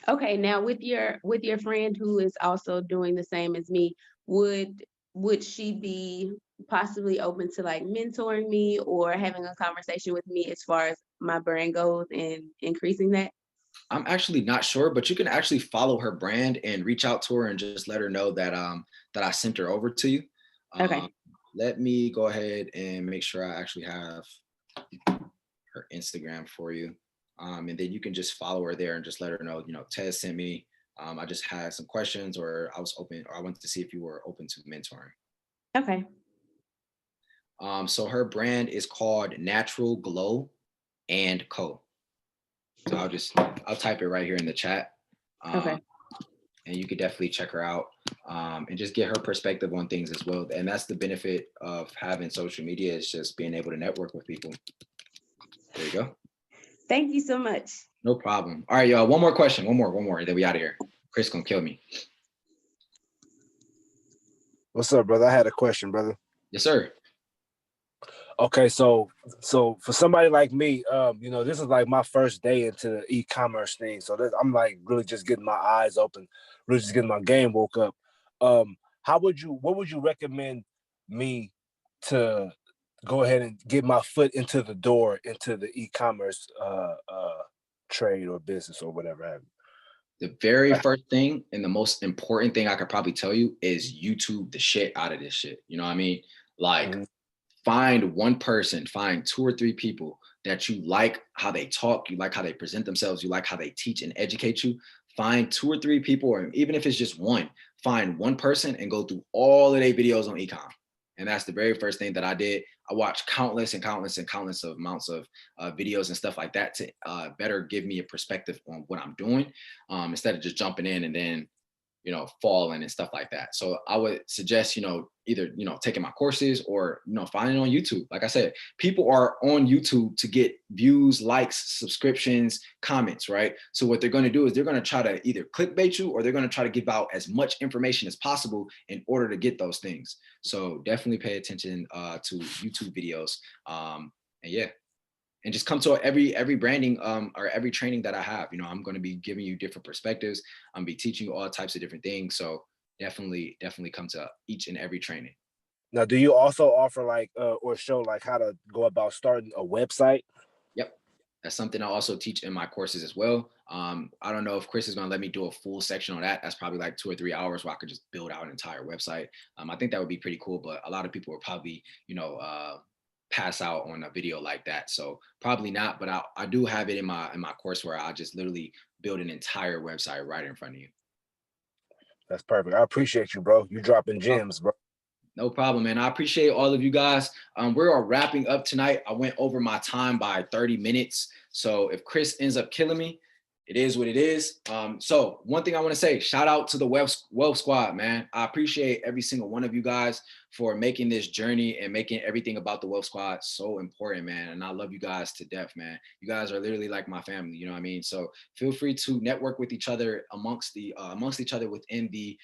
[SPEAKER 9] Okay, now with your friend who is also doing the same as me, would she be possibly open to like mentoring me or having a conversation with me as far as my brand goes and increasing that?
[SPEAKER 1] I'm actually not sure, but you can actually follow her brand and reach out to her and just let her know that that I sent her over to you.
[SPEAKER 9] Okay.
[SPEAKER 1] Let me go ahead and make sure I actually have her Instagram for you. And then you can just follow her there and just let her know, Ted sent me. I just had some questions, or I was open, or I wanted to see if you were open to mentoring.
[SPEAKER 9] Okay.
[SPEAKER 1] So her brand is called Natural Glow and Co. So I'll type it right here in the chat.
[SPEAKER 9] Okay.
[SPEAKER 1] And you could definitely check her out and just get her perspective on things as well. And that's the benefit of having social media, is just being able to network with people. There you go.
[SPEAKER 9] Thank you so much.
[SPEAKER 1] No problem. All right, y'all. One more question. One more, and then we out of here. Chris gonna kill me.
[SPEAKER 4] What's up, brother? I had a question, brother.
[SPEAKER 1] Yes, sir.
[SPEAKER 4] Okay, so for somebody like me, this is like my first day into the e-commerce thing. So I'm like really just getting my eyes open, really just getting my game woke up. What would you recommend me to go ahead and get my foot into the door into the e-commerce trade or business or whatever?
[SPEAKER 1] The very first thing and the most important thing I could probably tell you is YouTube the shit out of this shit. You know what I mean? Find one person, find 2 or 3 people that you like how they talk, you like how they present themselves, you like how they teach and educate you. Find 2 or 3 people, or even if it's just one, find one person and go through all of their videos on ecom. And that's the very first thing that I did. I watched countless and countless and countless of amounts of videos and stuff like that to better give me a perspective on what I'm doing, instead of just jumping in and then, falling and stuff like that. So I would suggest, either, taking my courses or, finding on YouTube. Like I said, people are on YouTube to get views, likes, subscriptions, comments, right? So what they're going to do is they're going to try to either clickbait you, or they're going to try to give out as much information as possible in order to get those things. So definitely pay attention to YouTube videos. And yeah. And just come to every branding or every training that I have. I'm going to be giving you different perspectives. I'm going to be teaching you all types of different things. So definitely come to each and every training.
[SPEAKER 4] Now, do you also offer or show how to go about starting a website?
[SPEAKER 1] Yep. That's something I also teach in my courses as well. I don't know if Chris is going to let me do a full section on that. That's probably like 2 or 3 hours where I could just build out an entire website. I think that would be pretty cool, but a lot of people will probably, pass out on a video like that. So probably not, but I do have it in my course where I just literally build an entire website right in front of you.
[SPEAKER 10] That's perfect. I appreciate you, bro. You dropping gems, bro.
[SPEAKER 1] No problem, man. I appreciate all of you guys. We are wrapping up tonight. I went over my time by 30 minutes. So if Chris ends up killing me, it is what it is. So one thing I want to say, shout out to the Wealth Squad, man. I appreciate every single one of you guys for making this journey and making everything about the Wealth Squad so important, man. And I love you guys to death, man. You guys are literally like my family, you know what I mean? So feel free to network with each other amongst each other within the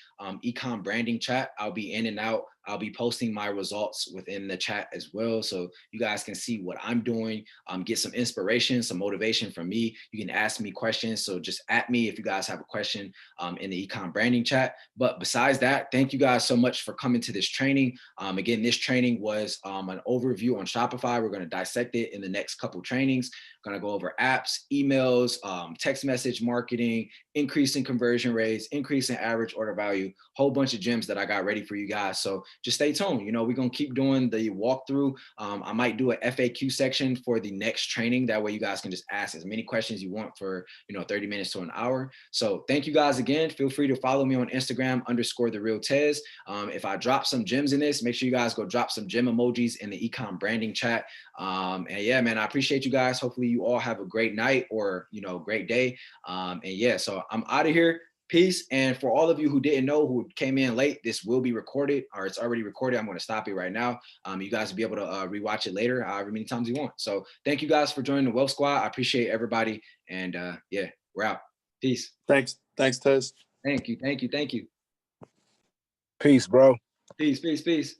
[SPEAKER 1] ecom branding chat. I'll be in and out. I'll be posting my results within the chat as well. So you guys can see what I'm doing, get some inspiration, some motivation from me. You can ask me questions. So just at me if you guys have a question in the ecom branding chat. But besides that, thank you guys so much for coming to this training. Again, this training was an overview on Shopify. We're going to dissect it in the next couple trainings. Going to go over apps, emails, text message marketing, increasing conversion rates, increasing average order value, whole bunch of gems that I got ready for you guys. So just stay tuned. We're going to keep doing the walkthrough. I might do an FAQ section for the next training. That way you guys can just ask as many questions you want for, 30 minutes to an hour. So thank you guys again. Feel free to follow me on Instagram _TheRealTez. If I drop some gems in this, make sure you guys go drop some gem emojis in the ecom branding chat. And yeah, man, I appreciate you guys. Hopefully you all have a great night or, great day. And yeah, so I'm out of here. Peace. And for all of you who didn't know, who came in late, this will be recorded, or it's already recorded. I'm going to stop it right now. You guys will be able to rewatch it later, however many times you want. So thank you guys for joining the Wealth Squad. I appreciate everybody. And yeah, we're out. Peace.
[SPEAKER 11] Thanks, Tez.
[SPEAKER 1] Thank you.
[SPEAKER 10] Peace, bro.
[SPEAKER 1] Peace.